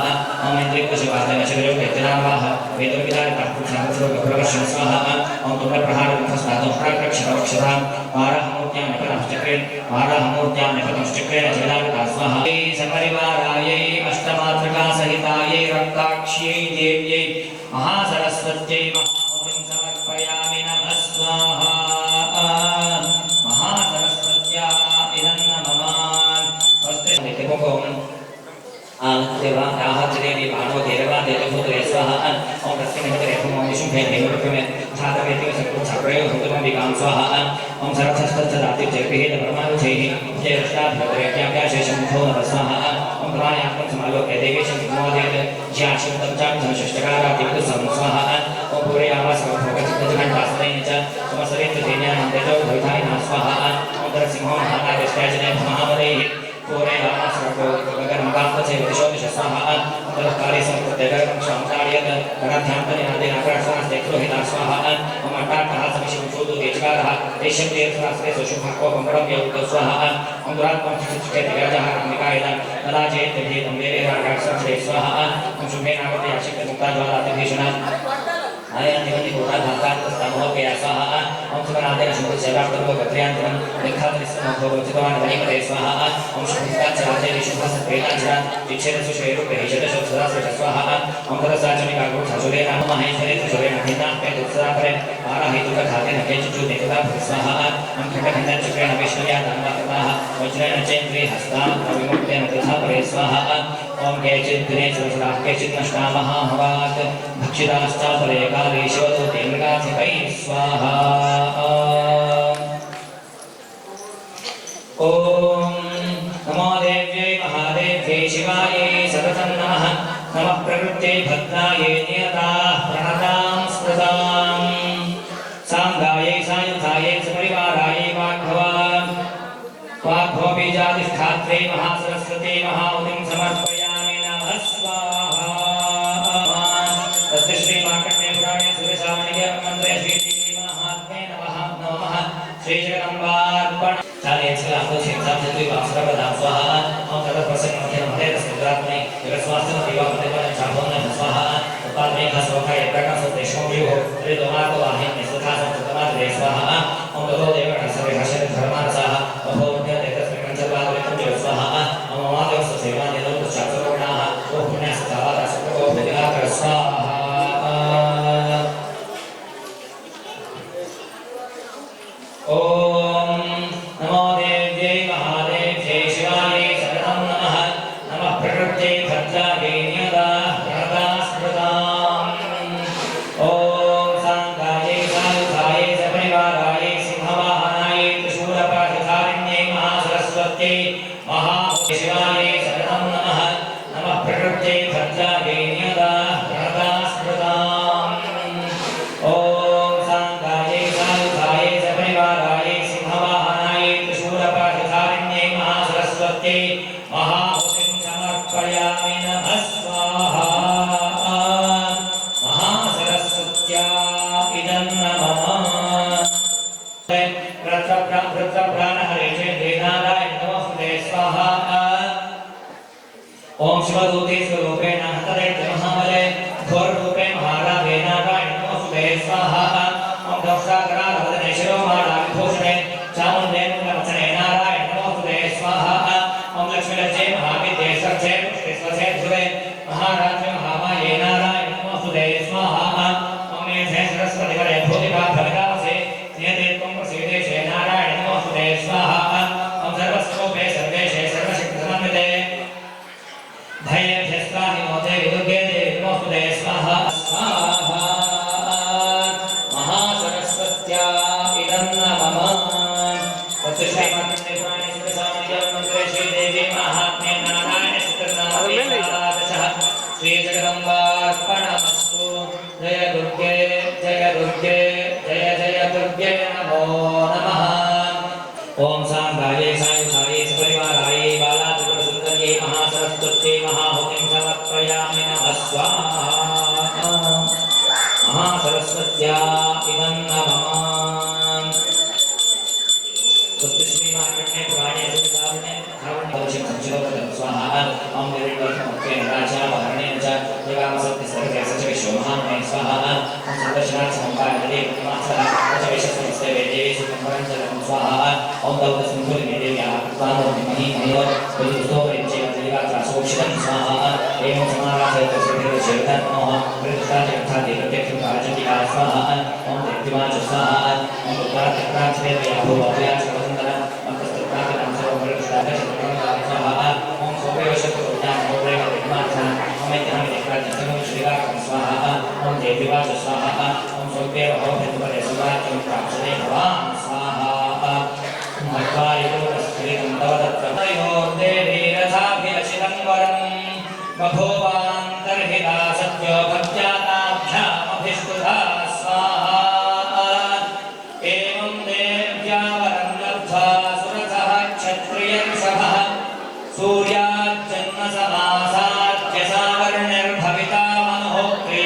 Speaker 2: ओम इन्द्रियपशुपादेन शरीरोपेत्यनावाह वेदोविदारितः पुरुषाकुशलोकप्रवर्षण स्वाहा ओम तुण्डप्रहारमुखस्नातं प्राकृक्षतवक्षतां वाराहमूर्त्यां निपतंश्चक्रेण वाराहमूर्त्यां जगदागता स्वाहा सपरिवारायै अष्टमातृका सहितायै रक्ताक्ष्यै देव्यै महासरस्वत्यै महाहुतिं समर्पयामि नमः स्वाहा महासरस्वत्या इदं नमः स्वस्ति देवा आहत्रेवि भानो देवा देवभूते स्वाहा ओम तस्मै नमः ओम विष्णुभे देवभूते छात्रवेति सकलप्रयो हुतमं विकां स्वाहा ओम सरथस्तदाति जगेद परमानुजैः जयष्टाभ्यत्याभ्याशेषं मुखो नमः स्वाहा ओम प्राणायामं समालोक्य देवेशं मोदेत ज्याशं च धनशष्टकारादिविद स्वाहा ओम पूरयामास भगवतिघण्टास्तेन च समसरेत तेन्यानं देतो भविधायिना स्वाहा ओम दरसिंहो महानागस्त्याजने महावदैः पूरयामास भगवतिघण्टास्तेन च स्वाहा अंतरकाले संप्रत्यगं क्षामतार्यत गणाध्यां परिहादे आकाशवास्ते क्रोहिता स्वाहा ओम अट्टाकः समिषं चोदो तेजकारः देशं तीर्थरास्ते सुशुभको कमरं यौक स्वाहा ओम दुरात्मं चित्ते विराजः अम्बिकायदा तदा चेत् भेदं वेदे आकाशवास्ते स्वाहा ओम शुभे नागते आशिक मुक्ता ज्वाला भीषण आया निवति कोटा धाता स्तमो के स्वाहा ओम सुमनादेन शुभ सेवा प्रभु गत्र्यांतरं निखातरिस्म भव चितवान वनिमते स्वाहा ओम शुभस्ता चराते विशुभ सत्वेनाचरा विच्छेद सुशेरु भेषद सदा स्वाहा ओम तरसाचनि कागो छाचुले नाम महेश्वरे सुशरे नखिना पे दुसरा करे आरा हेतु का खाते नखे चुचु देखता स्वाहा ओम खंडखंड चक्रेण विष्णुया धर्मकर्ता वज्रेण चेन्द्रे हस्ता विमुक्तेन तथा परे स्वाहा ओम केचित् दिने सुरसुरा केचित् नष्टा महाहवात् भक्षिताश्च परे काले शिवदूते मृगाधिपै स्वाहा ओम नमो देव्यै महादेव्यै शिवायै सततं नमः नमः प्रकृत्यै भद्रायै नियताः प्रणतां स्मृतां सांगायै सायुधायै सपरिवारायै वाग्भवबीजाधिष्ठात्रै महासरस्वती महाहुतिं समर्पयामि नमः स्वाहा तस्य श्रीमार्कण्डेय पुराणे सुरेशामणिके मंत्रे श्रीदेवी महात्म्ये नमः श्रीजगदम्बार्पण चाले आपको चिंता से कोई वासना बता स्वाहा हम तथा प्रसन्न मध्य मध्य रसगुरात्मने जगस्वास्थ्य देवा मध्य पर चापन स्वाहा उपाद में घास रोका एक प्रकार से देशों भी हो रे दोमार को वाहिन में सुखा संतमा दे स्वाहा हम दोनों देव का सर्वे भाषण धर्मान स्वाहा अभो मध्य देवस में कंचरवाद में तुम स्वाहा हम महादेव से सेवा दे दो तो चातुर्गुणा वो पुण्य सदावा दासको को विद्या कर स्वाहा ओम नमो देव्यै महादेव्यै शिवायै शरणं नमः नमः प्रकृत्यै भद्रायै नियताः प्रणताः स्मृताम् ओम सांगायै सायुधायै सपरिवारायै सिंहवाहनायै त्रिशूलपाशधारिण्यै महासरस्वत्यै महाहुते शिवायै शरणं नमः नमः प्रकृत्यै भद्रायै नियताः प्रणताः स्मृताम् ओम सांगायै सायुधायै सपरिवारायै सिंहवाहनायै त्रिशूलपाशधारिण्यै महासरस्वत्यै महाहुतिं समर्पयामि नमः स्वाहा महासरस्वत्या इदं नमः वृत्रप्राणहरे चेन्द्रेनारायण नमोऽस्तुते स्वाहा ओम शिवदूते स्वरूपेण हतरेन्द्र महाबले घोररूपे महाराधे नारायण नमोऽस्तुते स्वाहा ओम दंशाकरालवदने शिरोमाला विभूषणे चामुण्डे मुण्डवचने नारायण नमोऽस्तुते स्वाहा ओम लक्ष्मीलज्जे महाविद्ये सर्जे पुष्टे स्वसे ध्रुवे महारात्रे महामाये नारायण नमोऽस्तुते स्वाहा ओम मेधे सरस्वतिवरे भूतिका फलकावसे नियते त्वं प्रसीदेशे नारायण नमोऽस्तुते स्वाहा ओम सर्वस्वरूपे सर्वेशे सर्वशक्तिसमन्विते भयेभ्यस्त्राहि मोदे विदुर्गे देवी नमोऽस्तुते स्वाहा स्वाहा महासरस्वत्या इदं नमः तस्य श्रीमार्कण्डेय पुराणे सुरेशामणिके मंत्रे श्रीदेवी महात्म्ये नारायण स्तोत्रनामदशः श्रीजगदम्बार्पणमस्तु जय दुर्गे जय दुर्गे जय जय दुर्गे नमो नमः ओम सांगायै सायुधायै सपरिवारायै बालात्रिपुरसुन्दर्यै महासरस्वत्यै महाहुतिं समर्पयामि नमः स्वाहा महासरस्वत्या इदं नमः तस्य श्रीमार्कण्डेय पुराणे सुरेशामणिके धावणभवशं संचितोपदं स्वाहा ओम निर्विघ्नमुक्तेन राजावहरणेन च देवामसत्यस्तर्गे सचविश्वमहामये स्वाहा ओम सर्वशरात् समपायते मासः सचविश्वसमस्ते देवी सुखं स्वाहा ओम दौतस्मिन् देव्याः कृत्वानो धीमहि मयो बलिस्तोपरिचय देवात्रा सोक्षितं स्वाहा एवं समाराधयते श्रीदेवचेतनोः प्रतिष्ठाजगत्थादि प्रत्यक्षं राजतिका स्वाहा ओम देव्यवाच स्वाहा ओम उत्तराधिक्रान्तिदेव्याः भूवभयाच वसुन्धरा अन्तस्तत्रादिनां सर्वं प्रतिष्ठाजगत्थादि स्वाहा ओम सोपयोशत्रुज्ञान भोगेव विद्मार्था ओम इत्यहमित्यक्रान्तिसर्वं श्रीराकं स्वाहा ओम देव्यवाच स्वाहा ओम सोपेव भवभृतपदे सुराज्यं प्राप्स्यते भवान् स्वाहा बभूवान्तर्हिता सत्यो भक्त्यानाभ्यामभिष्टुधा स्वाहा एवं देव्या वरं लब्ध्वा सुरथः क्षत्रियर्षभः सूर्याज्जन्मसमासाद्य सावर्णिर्भविता मनोहोत्री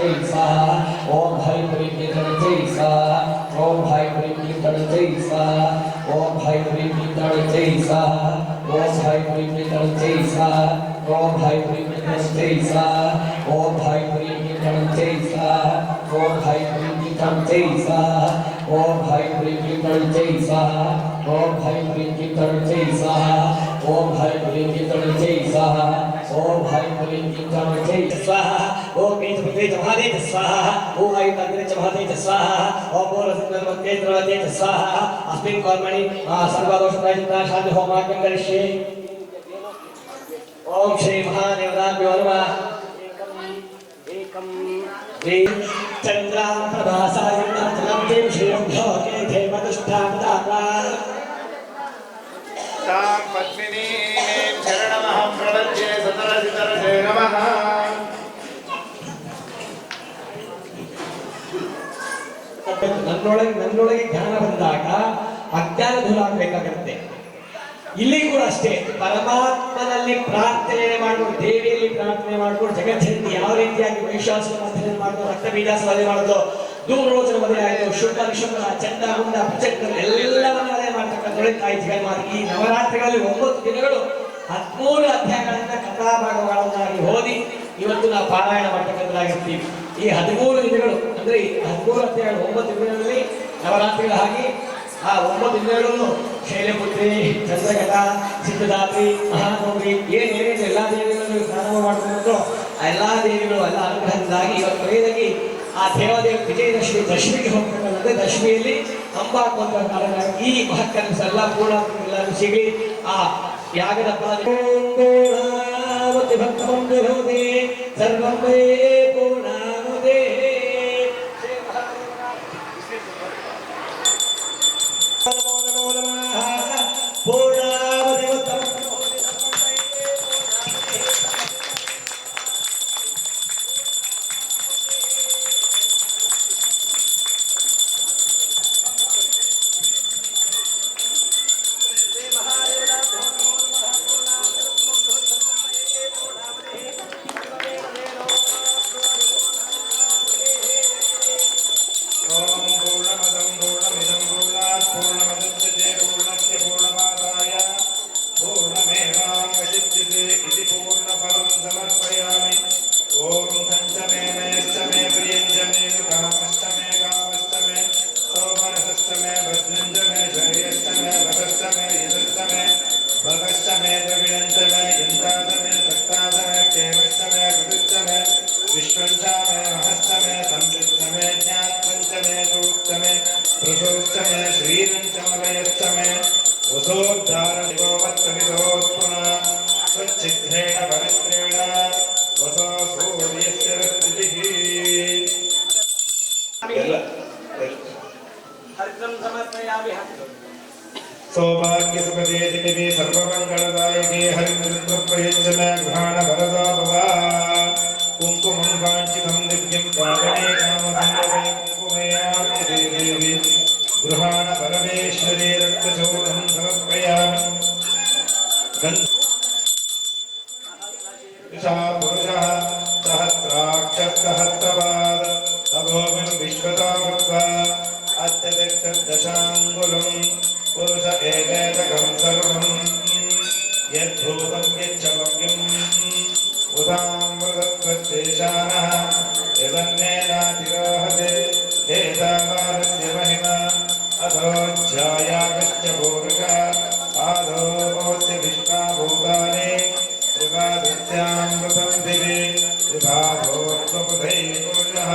Speaker 2: जय स्वाहा ओम भाई प्रेम कीर्तन जय स्वाहा ओम भाई प्रेम कीर्तन जय स्वाहा ओम भाई प्रेम कीर्तन जय स्वाहा ओम भाई प्रेम कीर्तन जय स्वाहा ओम भाई प्रेम कीर्तन जय स्वाहा ओम भाई प्रेम कीर्तन जय स्वाहा ओम भाई प्रेम कीर्तन जय स्वाहा ओम भाई प्रेम कीर्तन जय स्वाहा ओम भाई प्रेम कीर्तन जय स्वाहा ओम भाई प्रेम कीर्तन जय स्वाहा ओम भाई प्रेम कीर्तन जय स्वाहा ओम कीर्तन जमाते स्वाहा ओम आयु तंत्रे जमाते स्वाहा ओम बोलसंदर्भते द्रवते स्वाहा अस्मिन् कर्मणि सर्वदोषप्रहिता शांति होमाख्यं करिष्ये ओम श्री महादेवताभ्यो नमः एकम चंद्रां प्रभासायं देव श्रीरंभो के देवदुष्टामदाता
Speaker 3: तां पद्मिनीं शरणमहं प्रपद्ये सतरसितरसे नमः
Speaker 2: ನನ್ನೊಳಗೆ ಜ್ಞಾನ ಬಂದಾಗ ಅಜ್ಞಾನ ದೂರ ಆಗಬೇಕಾಗುತ್ತೆ ಇಲ್ಲಿ ಕೂಡ ಅಷ್ಟೇ ಪರಮಾತ್ಮನಲ್ಲಿ ಪ್ರಾರ್ಥನೆ ಮಾಡ್ಕೊಂಡು ದೇವಿಯಲ್ಲಿ ಪ್ರಾರ್ಥನೆ ಮಾಡ್ಕೊಂಡು ಜಗತ್ತಿನಲ್ಲಿ ಯಾವ ರೀತಿಯಾಗಿ ವಿಶ್ವಾಸ ಮಧ್ಯೆ ಮಾಡ್ಕೊಂಡು ರಕ್ತ ಬೀಜಾಸವಧೆ ಮಾಡೋದು ದೂರೋಚನ ಮದುವೆ ಆಯಿತು ಶುಕ್ರ ನಿಶುಕ್ರ ಚಂದ್ರ ಮುಂಡ ಪ್ರಚಕ್ರ ಎಲ್ಲವನ್ನ ಅದೇ ಮಾಡ್ತಕ್ಕಂಥ ತಾಯಿ ಜಗನ್ಮಾತೆ ಈ ನವರಾತ್ರಿಗಳಲ್ಲಿ 9 ದಿನಗಳು 13 ಅಧ್ಯಾಯಗಳಿಂದ ಕಥಾಭಾಗಗಳನ್ನಾಗಿ ಓದಿ ಇವತ್ತು ನಾವು ಪಾರಾಯಣ ಮಾಡ್ತಕ್ಕಂಥದ್ದಾಗಿರ್ತೀವಿ ಈ 13 ದಿನಗಳು ಅಂದ್ರೆ 13 ಅಧ್ಯಾಯಗಳು 9 ದಿನಗಳಲ್ಲಿ ನವರಾತ್ರಿಗಳ ಹಾಗೆ ಆ 9 ದಿನಗಳನ್ನು ಶೈಲಪುತ್ರಿ ಚಂದ್ರಘಟ ಸಿದ್ಧದಾತ್ರಿ ಮಹಾಗೌರಿ ಏನೇನು ಎಲ್ಲಾ ದೇವಿಗಳನ್ನು ಪ್ರಾರಂಭ ಮಾಡ್ಕೊಂಡು ಆ ಎಲ್ಲಾ ದೇವಿಗಳು ಎಲ್ಲ ಅನುಗ್ರಹದಿಂದಾಗಿ ಇವತ್ತು ಕೊನೆಯದಾಗಿ ಆ ದೇವದೇವ ವಿಜಯದಶಮಿ ದಶಮಿಗೆ ಹೋಗ್ಬೇಕಂದ್ರೆ ದಶಮಿಯಲ್ಲಿ ಅಂಬಾ ಕೊಂದ ಕಾರಣ ಈ ಮಹತ್ಕರ್ಮ ಎಲ್ಲ ಪೂರ್ಣ ಎಲ್ಲರೂ ಸಿಗಲಿ ಆ ಯಾಗದ ಸರ್ವೇ ಪೂರ್ಣಾಮುದೇ
Speaker 3: सौभाग्य सुखदे दिव्ये सर्वमंगलदायके हरिन्द्रप्रयञ्जन गृहाण वरदा भव कुङ्कुमं काञ्चितं दिव्यं काकणे कामसंगमे कुङ्कुमेयामि देवी गृहाण परमेश्वरे रक्तचूर्णं समर्पयामि पुरुषः सहस्राक्षः सहस्रपाद तभोमिं विश्वतामृत्वा अत्यधिकदशाङ्गुलम् पुरुष एवेदकं सर्वं यद्भूतं यच्छवक्यम् उदामृतत्वच्चेशानः यदन्नेनातिरोहते हेताकारस्य महिमा अधोऽध्यायागश्च पूरुषः आदोऽस्य विश्वाभूतानि त्रिपादस्यामृतं दिवि त्रिपादोर्ध्वपुधै पुरुषः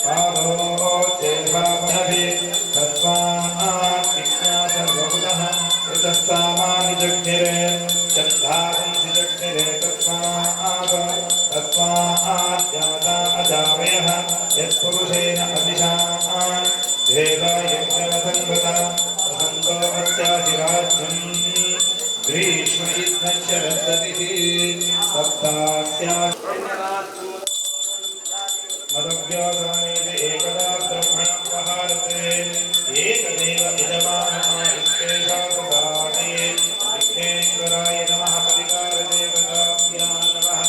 Speaker 3: पादोऽस्येभावनभि तस्मात् विज्ञासर्वभुतः ऋतस्सामानि जग्निरे चन्दांसि जग्निरे तस्माद्याता अजावयः यत्पुरुषेण अभिशान् देवयज्ञवसङ्गता वसन्तो अस्याधिराज्यम् ग्रीष्म इत्थस्य दत्ततिः सप्तास्याः मदव्यासानेन एकदा ब्रह्मणोपहारते एकदेव यजमानः इत्येषा ददाति विघ्नेश्वराय नमः परिवारदेवताभ्यां नमः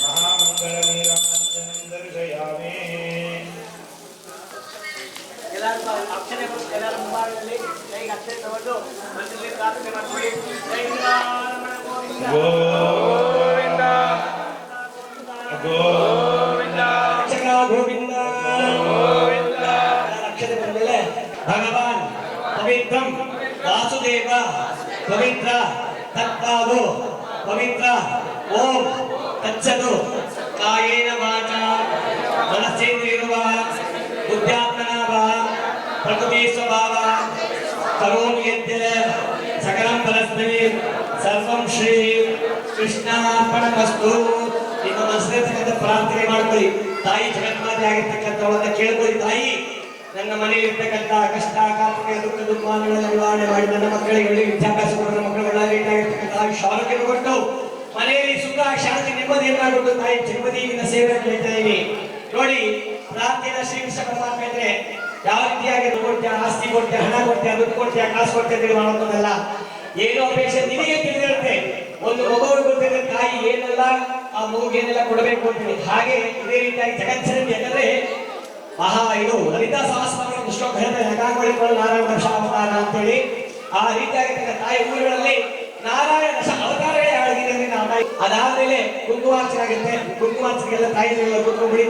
Speaker 3: महामङ्गलनीराञ्जनं दर्शयामि
Speaker 2: ಎಲ್ಲರೂ ಅಕ್ಷತೆ ಎಲ್ಲರ ಮುಂಭಾಗದಲ್ಲಿ ಕೈಗೆ ಅಕ್ಷತೆ ತಗೊಂಡು ಮನಸ್ಸಲ್ಲಿ ಪ್ರಾರ್ಥನೆ ಮಾಡ್ತೀವಿ. ಜೈ ಶ್ರೀರಾಮ ಗೋವಿಂದ
Speaker 4: ಗೋವಿಂದ ಗೋವಿಂದ
Speaker 2: ರಕ್ಷಕ ಗೋವಿಂದ ಗೋವಿಂದ. ಅಕ್ಷತೆ ಬಂದಮೇಲೆ ಭಗವಾನ್ ಪವಿತ್ರಂ ವಾಸುದೇವ ಪವಿತ್ರ ತತ್ಪಾದು ಪವಿತ್ರ ಓಂ ತಚ್ಚದು ಕಾಯೇನ ವಾಚಾ ಮನಸ್ಸೇಂದ್ರಿಯರ್ವಾ ಬುದ್ಧ್ಯಾತ್ಮನಾ ವಾ ಪ್ರಕೃತಿ ಸ್ವಭಾವ ಕರೋಮಿ ಯದ್ಯ ಸಕಲಂ ಪರಸ್ಮೈ ಸರ್ವಂ ಶ್ರೀ ಕೃಷ್ಣಾರ್ಪಣಮಸ್ತು. ನಿಮ್ಮ ಮನಸ್ಸಿನ ಪ್ರಾರ್ಥನೆ ಮಾಡ್ಕೊಳ್ಳಿ. ತಾಯಿ ಜಗನ್ಮಾತೆ ಆಗಿರ್ತಕ್ಕಂಥವಳನ್ನ ಕೇಳ್ಕೊಳ್ಳಿ. ತಾಯಿ, ನನ್ನ ಮನೆಯಲ್ಲಿ ಇರ್ತಕ್ಕಂಥ ಕಷ್ಟ ಕಾರ್ಪಣ್ಯ ದುಃಖ ದುಃಖಾನುಗಳನ್ನು ನಿವಾರಣೆ ಮಾಡಿ ನನ್ನ ಮಕ್ಕಳಿಗೆ ಒಳ್ಳೆ ವಿದ್ಯಾಭ್ಯಾಸ ಕೊಟ್ಟು ನನ್ನ ಮಕ್ಕಳು ಒಳ್ಳೆ ರೀತಿಯಾಗಿರ್ತಕ್ಕಂಥ ಆರೋಗ್ಯ ಕೊಟ್ಟು ಮನೆಯಲ್ಲಿ ಸುಖ ಶಾಂತಿ ನೆಮ್ಮದಿಯನ್ನ ಕೊಟ್ಟು ತಾಯಿ ಜನ್ಮದಿನ ಸೇವೆ ಕೇಳ್ತಾ ಇದ್ದೀನಿ. ನೋಡಿ, ಪ್ರಾರ್ಥನೆ ಶ್ರೀಕೃಷ್ಣ ಪರಮಾತ್ಮ ಇದ್ರೆ ಯಾವ ರೀತಿಯಾಗಿ ಕೊಡ್ತೀಯ, ಆಸ್ತಿ ಕೊಡ್ತೀಯ, ಹಣ ಕೊಡ್ತೀಯ, ದುಡ್ಡು ಕೊಡ್ತೀಯ, ಕಾಸು ಕೊಡ್ತೀಯ ಅಂತ ಮಾಡೋದಲ್ಲ. ಏನೋ ಅಪೇಕ್ಷೆ ನಿನಗೆ ತಿಳಿದಿರುತ್ತೆ. ಒಂದು ಮಗುವಿಗೆ ಗೊತ್ತಿದ್ರೆ ತಾಯಿ ಏನೆಲ್ಲ ಆ ಮಗುಗೆ ಏನೆಲ್ಲ ಕೊಡಬೇಕು ಅಂತೀವಿ. ಹಾಗೆ ಇದೇ ರೀತಿಯಾಗಿ ಜಗತ್ತಿನಲ್ಲಿ ಯಾಕಂದ್ರೆ ಇದು ಲಲಿತಾ ಸಹಸ್ರನಾಮ ಶ್ಲೋಕ ಹೇಳ್ತಾರೆ, ನಗಾಗಳಿಕೊಳ್ಳಲು ನಾರಾಯಣ ದಶ ಅವತಾರ ಅಂತೇಳಿ. ಆ ರೀತಿಯಾಗಿರ್ತಕ್ಕ ತಾಯಿ ಊರುಗಳಲ್ಲಿ ನಾರಾಯಣ ದಶ ಅವತಾರಗಳೇ ಆಗಿದೆ. ಅದಾದ್ಮೇಲೆ ಕುಂಕುಮಾರ್ಚನೆ ಆಗುತ್ತೆ. ಕುಂಕುಮಾರ್ಚನೆಗೆಲ್ಲ ತಾಯಿನೆಲ್ಲ ಕುತ್ಕೊಂಡ್ಬಿಡಿ.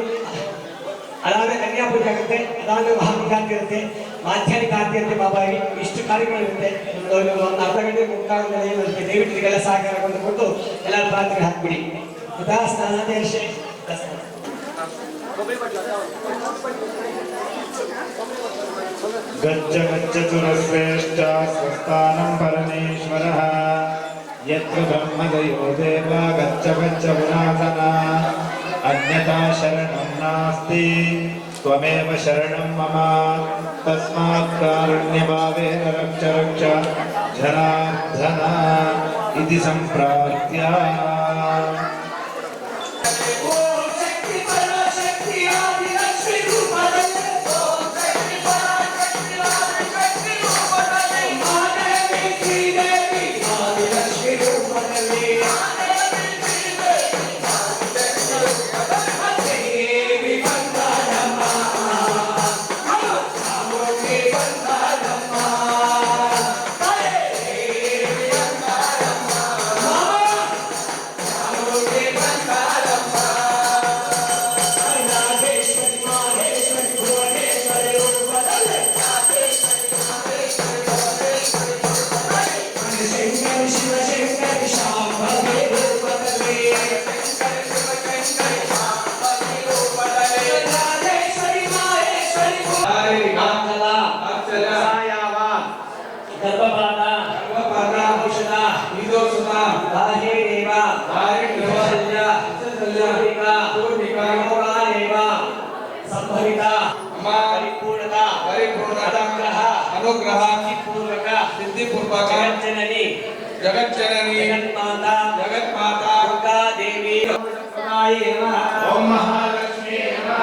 Speaker 2: ಅದಾದ್ಮೇಲೆ ಕನ್ಯಾ ಪೂಜೆ ಆಗುತ್ತೆ. ಅದಾದ್ಮೇಲೆ ಮಹಾಮಂಗಾರತಿ ಇರುತ್ತೆ, ಮಾಧ್ಯಾಹ್ನಿಕ ಆರತಿ ಇರುತ್ತೆ, ಬಾಬಾಯಿ ಇಷ್ಟು ಕಾರ್ಯಗಳಿರುತ್ತೆ. ಒಂದು ಅರ್ಧ ಗಂಟೆ ಮುಕ್ಕಾಲು ಇರುತ್ತೆ. ದಯವಿಟ್ಟು ಇದೆಲ್ಲ ಸಹಕಾರ ಕೊಟ್ಟು ಎಲ್ಲರೂ ಪ್ರಾರ್ಥನೆ ಹಾಕ್ಬಿಡಿ. ಯಥಾ ಸ್ನಾನ ದೇಶ
Speaker 3: गच्छ गच्छ सुरश्रेष्ठ स्वस्थानं परमेश्वरः यत्र ब्रह्मदयो देवा गच्छ गच्छ पुरातना अन्यथा शरणं नास्ति त्वमेव शरणं मम तस्मात् कारुण्यभावेन रक्ष रक्ष जनार्दन इति सम्प्रार्थ्य
Speaker 5: अनुग्रह सिद्धिपूर्वक जगज्जननी जगन्माता दुर्गा देवी
Speaker 3: ओम महालक्ष्मी नमः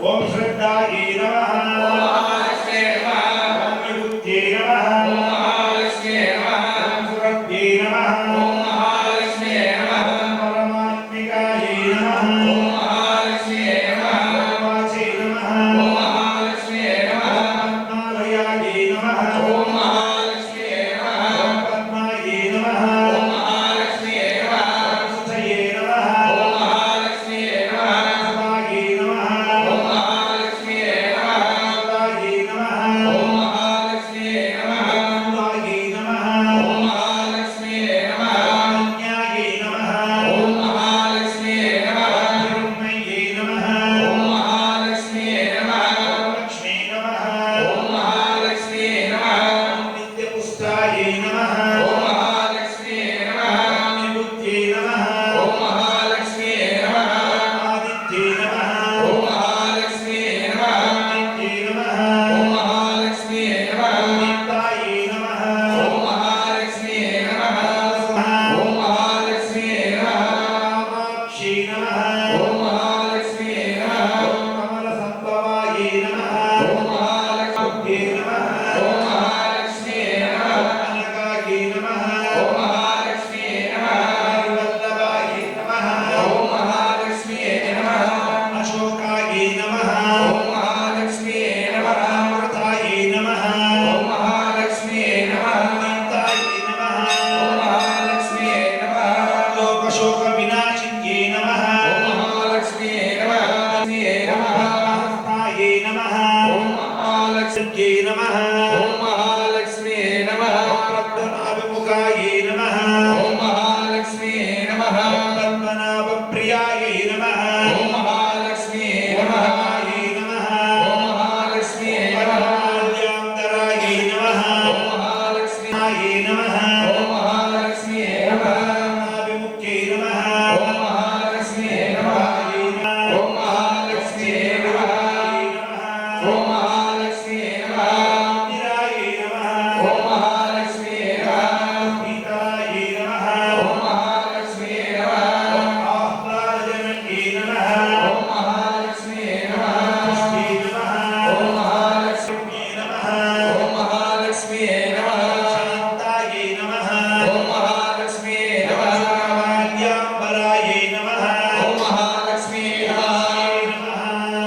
Speaker 3: ओम श्रद्धायै नमः
Speaker 5: ओम महालक्ष्मी नमः
Speaker 3: ओम विभूत्यै नमः
Speaker 5: ओम महालक्ष्मी नमः
Speaker 3: ओम सुरभ्यै नमः
Speaker 5: ओम महालक्ष्मी नमः
Speaker 3: परमात्मिकायै नमः
Speaker 5: ओम महालक्ष्मी नमः
Speaker 3: ओम वाचै नमः
Speaker 5: ओम महालक्ष्मी नमः
Speaker 3: पद्मालयायै नमः
Speaker 5: ओम महालक्ष्मी नमः
Speaker 3: ओम पद्मायै नमः
Speaker 5: ओम महालक्ष्मी नमः
Speaker 3: ओम सुतये नमः
Speaker 5: ओम महालक्ष्मी नमः
Speaker 3: सुभायै नमः
Speaker 5: ओम महालक्ष्मी नमः
Speaker 3: सुतायै नमः
Speaker 5: ओम महालक्ष्मी नमः
Speaker 3: सुतायै नमः
Speaker 5: ओम महालक्ष्मी नमः
Speaker 3: अन्यायै नमः
Speaker 5: ओम महालक्ष्मी नमः
Speaker 3: हिरण्मयै नमः
Speaker 5: ओम महालक्ष्मी नमः
Speaker 3: लक्ष्मी नमः
Speaker 5: ओम महालक्ष्मी नमः
Speaker 3: नित्यपुष्टायै नमः
Speaker 5: ओम महालक्ष्मी नमः
Speaker 3: विभूत्यै नमः
Speaker 5: ओम महालक्ष्मी नमः
Speaker 3: आदित्यै नमः
Speaker 5: ओम महालक्ष्मी नमः
Speaker 3: नित्यै नमः
Speaker 5: ओम महालक्ष्मी नमः
Speaker 3: नित्यायै नमः
Speaker 5: ओम महालक्ष्मी नमः ओम महालक्ष्मी नमः
Speaker 3: कामाक्षी नमः
Speaker 5: ओम महालक्ष्मी नमः
Speaker 3: कमलसम्भवायै नमः
Speaker 5: ओम महालक्ष्मी
Speaker 3: नमः
Speaker 5: ओम महालक्ष्मी नमः
Speaker 3: अनकायै नमः
Speaker 5: ओम महालक्ष्मी नमः
Speaker 3: वल्लभायै नमः
Speaker 5: ओम महालक्ष्मी नमः
Speaker 3: अशोकायै नमः
Speaker 5: ओम महालक्ष्मी नमः
Speaker 2: नमः
Speaker 5: ओम महालक्ष्मी नमः
Speaker 2: पद्मनाभमुखायै नमः
Speaker 5: ओम महालक्ष्मी नमः
Speaker 2: पद्मनाभप्रियायै नमः
Speaker 5: ओम महालक्ष्मी नमः ओम महालक्ष्मी नमः
Speaker 2: माल्यान्तरायै नमः
Speaker 5: ओम महालक्ष्मी
Speaker 2: नमः
Speaker 5: ओम महालक्ष्मी नमः
Speaker 2: पद्मनाभमुख्यै नमः
Speaker 5: ओम महालक्ष्मी नमः ओम महालक्ष्मी नमः ओम महालक्ष्मी नमः
Speaker 2: इंदिरायै नमः
Speaker 5: ओम महालक्ष्मी नमः
Speaker 2: गीतायै नमः
Speaker 5: ओम महालक्ष्मी नमः
Speaker 2: आह्लादजनकै नमः
Speaker 5: ओम महालक्ष्मी नमः
Speaker 2: पुष्टै नमः
Speaker 5: ओम महालक्ष्मी
Speaker 2: नमः
Speaker 5: ओम महालक्ष्मी नमः
Speaker 2: शान्तायै नमः
Speaker 5: ओम महालक्ष्मी नमः
Speaker 2: माल्याम्बरायै नमः
Speaker 5: ओम महालक्ष्मी नमः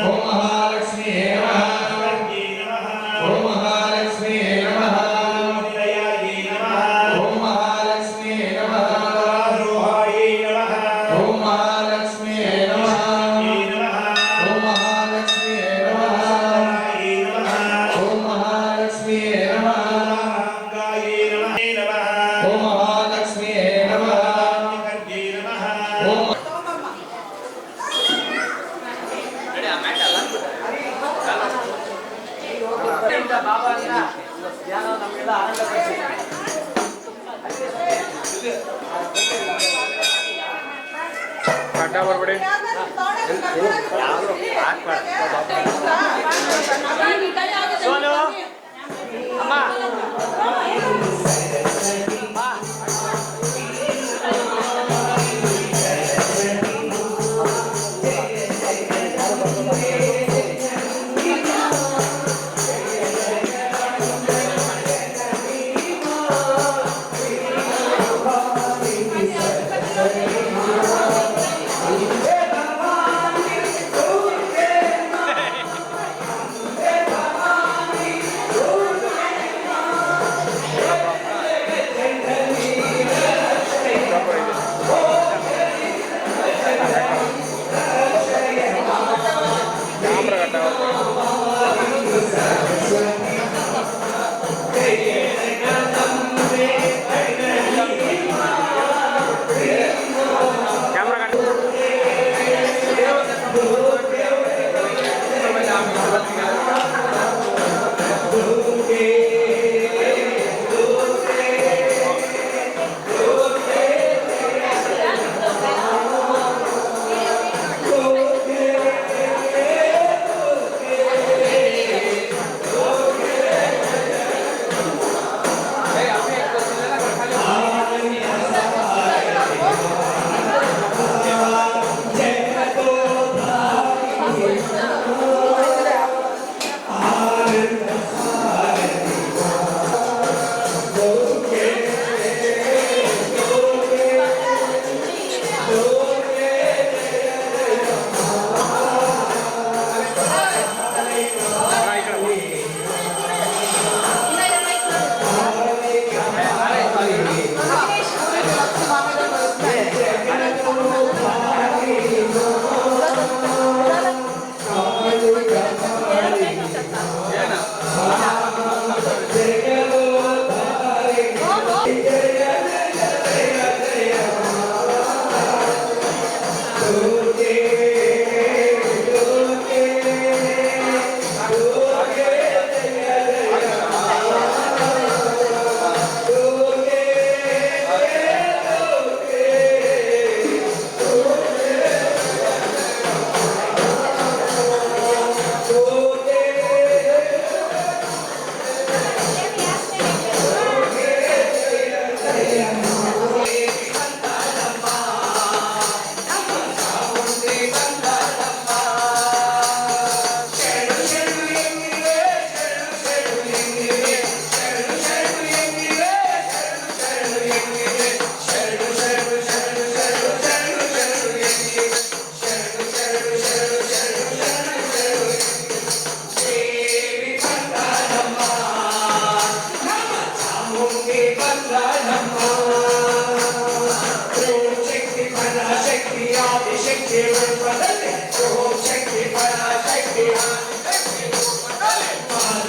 Speaker 5: ओम महालक्ष्मी नमः
Speaker 2: सर्गै नमः
Speaker 5: ओम महालक्ष्मी नमः
Speaker 2: निलयायै नमः
Speaker 5: ओम महालक्ष्मी नमः
Speaker 2: आरोहायै नमः
Speaker 5: ओम महालक्ष्मी नमः
Speaker 2: नमः
Speaker 5: ओम महालक्ष्मी नमः
Speaker 2: यै नमः
Speaker 5: ओम महालक्ष्मी नमः
Speaker 2: राङ्गायै नमः नमः
Speaker 5: ओम महालक्ष्मी नमः
Speaker 2: गर्गै नमः
Speaker 5: ओम
Speaker 4: ಅಡ್ಡ ಬರ್ಬೇಡಿ ಸೋನು ಅಮ್ಮ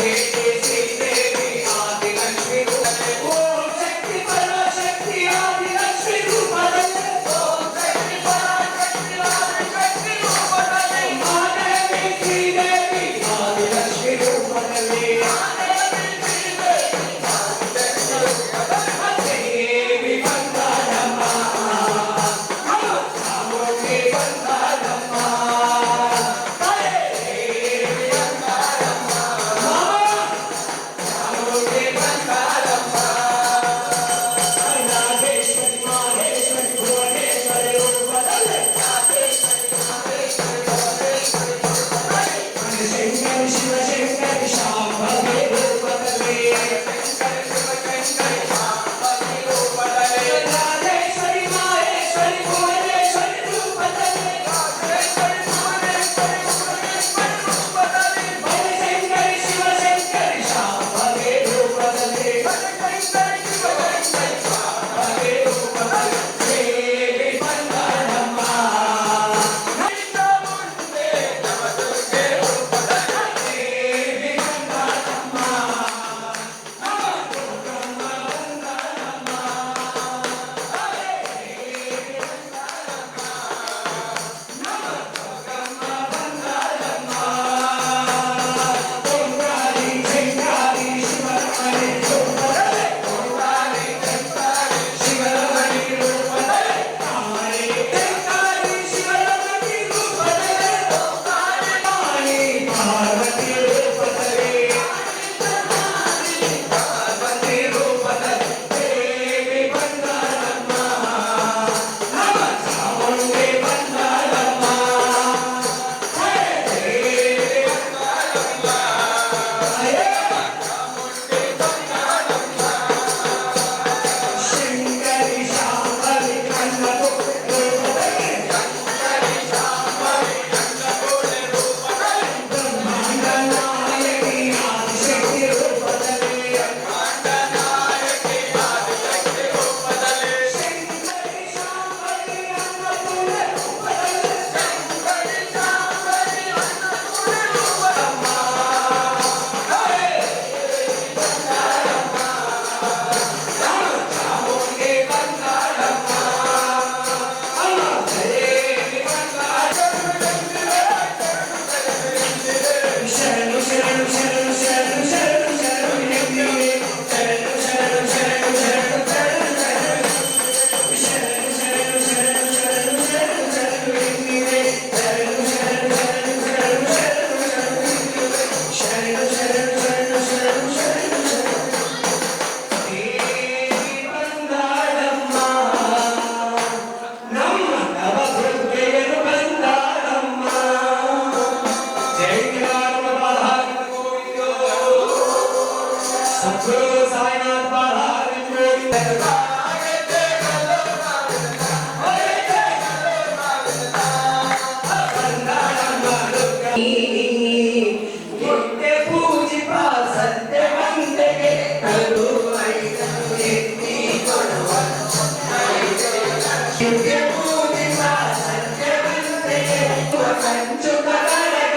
Speaker 5: Shakti,
Speaker 2: सद्गुरु साईनाथ महाराज नित्य पूजिपा सत्यವಂತೆಗೆ ಕರು ನಿತ್ಯ पूजिपा सत्यವಂತೆಗೆ ಕಂಚು ಕರಗ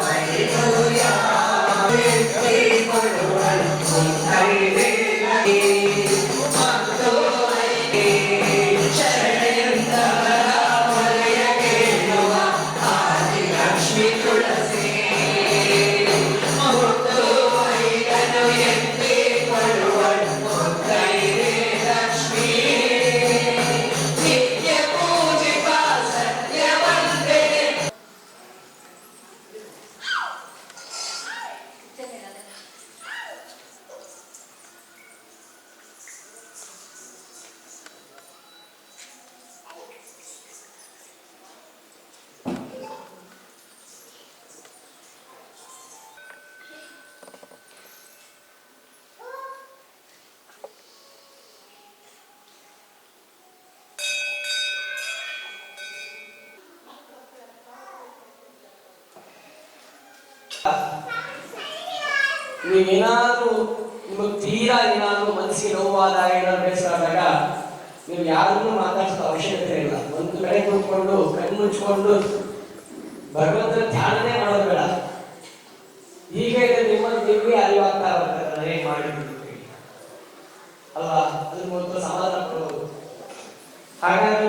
Speaker 2: ಹೈಲೂಯಾ ನೀವೇನಾದ್ರೂ ನಿಮಗೆ ತೀರಾ ಏನಾದ್ರೂ ಮನಸ್ಸಿಗೆ ನೋವಾದಾಗ ಏನಾದ್ರು ಬೇಸರ ಆದಾಗ ನೀವು ಯಾರನ್ನೂ ಮಾತಾಡಿಸೋ ಅವಶ್ಯಕತೆ ಇಲ್ಲ. ಒಂದು ಕಡೆ ಕೂತ್ಕೊಂಡು ಕಣ್ಣು ಮುಚ್ಕೊಂಡು ಭಗವಂತನ ಧ್ಯಾನನೇ ಮಾಡೋದು ಬೇಡ. ಹೀಗೆ ನಿಮ್ಮ ನಿಮಗೆ ಅರಿವಾಗ್ತಾ ಇರ್ತಾರೆ ಮಾಡಿದ್ದೀವಿ ಅಲ್ವಾ, ಅದ್ರ ಮೊದಲು ಸಮಾಧಾನ ಕೊಡೋದು. ಹಾಗಾಗಿ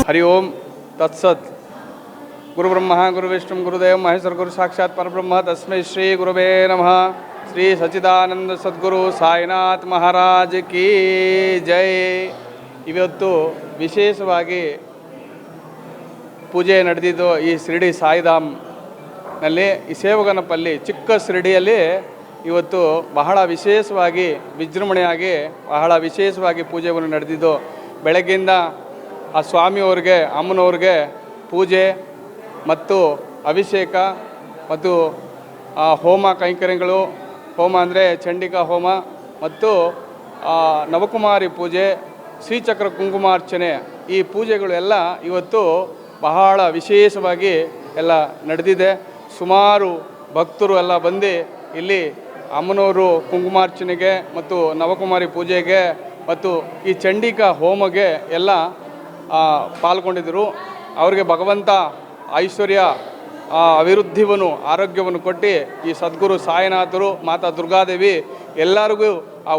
Speaker 4: ಹರಿ ಓಂ ತತ್ಸತ್. ಗುರುಬ್ರಹ್ಮ ಗುರುವಿಷ್ಣು ಗುರುದೇವ ಮಹೇಶ್ವರ ಗುರು ಸಾಕ್ಷಾತ್ ಪರಬ್ರಹ್ಮ ತಸ್ಮೈ ಶ್ರೀ ಗುರುವೇ ನಮಃ. ಶ್ರೀ ಸಚ್ಚಿದಾನಂದ ಸದ್ಗುರು ಸಾಯಿನಾಥ್ ಮಹಾರಾಜ್ ಕಿ ಜೈ. ಇವತ್ತು ವಿಶೇಷವಾಗಿ ಪೂಜೆ ನಡೆದಿದ್ದು ಈ ಶಿರಡಿ ಸಾಯಿಧಾಮ್ನಲ್ಲಿ, ಈ ಸೇವಗನಪಲ್ಲಿ ಚಿಕ್ಕ ಶಿರಡಿಯಲ್ಲಿ ಇವತ್ತು ಬಹಳ ವಿಶೇಷವಾಗಿ ವಿಜೃಂಭಣೆಯಾಗಿ ಬಹಳ ವಿಶೇಷವಾಗಿ ಪೂಜೆಯನ್ನು ನಡೆದಿದ್ದು. ಬೆಳಗ್ಗಿಂದ ಆ ಸ್ವಾಮಿಯವ್ರಿಗೆ ಅಮ್ಮನವ್ರಿಗೆ ಪೂಜೆ ಮತ್ತು ಅಭಿಷೇಕ ಮತ್ತು ಹೋಮ ಕೈಂಕರ್ಯಗಳು. ಹೋಮ ಅಂದರೆ ಚಂಡಿಕಾ ಹೋಮ ಮತ್ತು ನವಕುಮಾರಿ ಪೂಜೆ, ಶ್ರೀಚಕ್ರ ಕುಂಕುಮಾರ್ಚನೆ, ಈ ಪೂಜೆಗಳು ಎಲ್ಲ ಇವತ್ತು ಬಹಳ ವಿಶೇಷವಾಗಿ ಎಲ್ಲ ನಡೆದಿದೆ. ಸುಮಾರು ಭಕ್ತರು ಎಲ್ಲ ಬಂದು ಇಲ್ಲಿ ಅಮ್ಮನವರು ಕುಂಕುಮಾರ್ಚನೆಗೆ ಮತ್ತು ನವಕುಮಾರಿ ಪೂಜೆಗೆ ಮತ್ತು ಈ ಚಂಡಿಕಾ ಹೋಮಗೆ ಎಲ್ಲ ಪಾಲ್ಗೊಂಡಿದ್ದರು. ಅವರಿಗೆ ಭಗವಂತ ಐಶ್ವರ್ಯ ಅಭಿವೃದ್ಧಿಯನ್ನು ಆರೋಗ್ಯವನ್ನು ಕೊಟ್ಟು ಈ ಸದ್ಗುರು ಸಾಯಿನಾಥರು ಮಾತಾ ದುರ್ಗಾದೇವಿ ಎಲ್ಲರಿಗೂ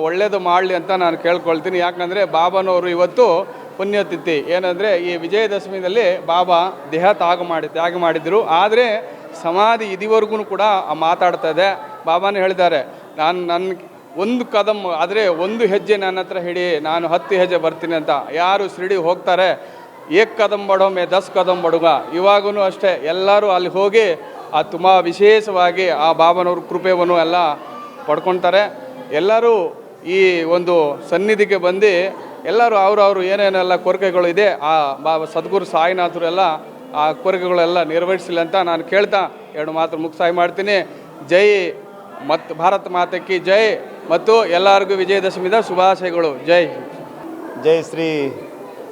Speaker 4: ಒಳ್ಳೆಯದು ಮಾಡಲಿ ಅಂತ ನಾನು ಕೇಳ್ಕೊಳ್ತೀನಿ. ಯಾಕಂದರೆ ಬಾಬಾನವರು ಇವತ್ತು ಪುಣ್ಯತಿಥಿ. ಏನಂದರೆ ಈ ವಿಜಯದಶಮಿಯಲ್ಲಿ ಬಾಬಾ ದೇಹ ತ್ಯಾಗ ಮಾಡಿದರು. ಆದರೆ ಸಮಾಧಿ ಇದುವರೆಗೂ ಕೂಡ ಮಾತಾಡ್ತಾ ಇದೆ. ಬಾಬಾನೇ ಹೇಳಿದ್ದಾರೆ, ನನ್ನ ಒಂದು ಕದಮ್ ಆದರೆ ಒಂದು ಹೆಜ್ಜೆ ನನ್ನ ಹತ್ರ ಹಿಡಿ, ನಾನು 10 ಹೆಜ್ಜೆ ಬರ್ತೀನಿ ಅಂತ. ಯಾರು ಶಿರಡಿ ಹೋಗ್ತಾರೆ, 1 ಕದಮ್ ಬಡೋ ಮೇ 10 ಕದಮ್ ಬಡುಗ. ಇವಾಗೂ ಅಷ್ಟೇ ಎಲ್ಲರೂ ಅಲ್ಲಿ ಹೋಗಿ ತುಂಬ ವಿಶೇಷವಾಗಿ ಆ ಬಾಬಾನವ್ರ ಕೃಪೆಯನ್ನು ಎಲ್ಲ ಪಡ್ಕೊಳ್ತಾರೆ. ಎಲ್ಲರೂ ಈ ಒಂದು ಸನ್ನಿಧಿಗೆ ಬಂದು ಎಲ್ಲರೂ ಅವ್ರವ್ರು ಏನೇನೆಲ್ಲ ಕೋರಿಕೆಗಳು ಇದೆ ಆ ಬಾಬಾ ಸದ್ಗುರು ಸಾಯಿನಾಥರು ಎಲ್ಲ ಆ ಕೋರಿಕೆಗಳೆಲ್ಲ ನೆರವೇರಿಸಲಿ ಅಂತ ನಾನು ಕೇಳ್ತಾ 2 ಮಾತು ಮುಕ್ತಾಯ ಮಾಡ್ತೀನಿ. ಜೈ ಮತ್ತು ಭಾರತ ಮಾತೆಗೆ ಜೈ ಮತ್ತು ಎಲ್ಲರಿಗೂ ವಿಜಯದಶಮಿದ ಶುಭಾಶಯಗಳು. ಜೈ
Speaker 6: ಜೈ ಶ್ರೀ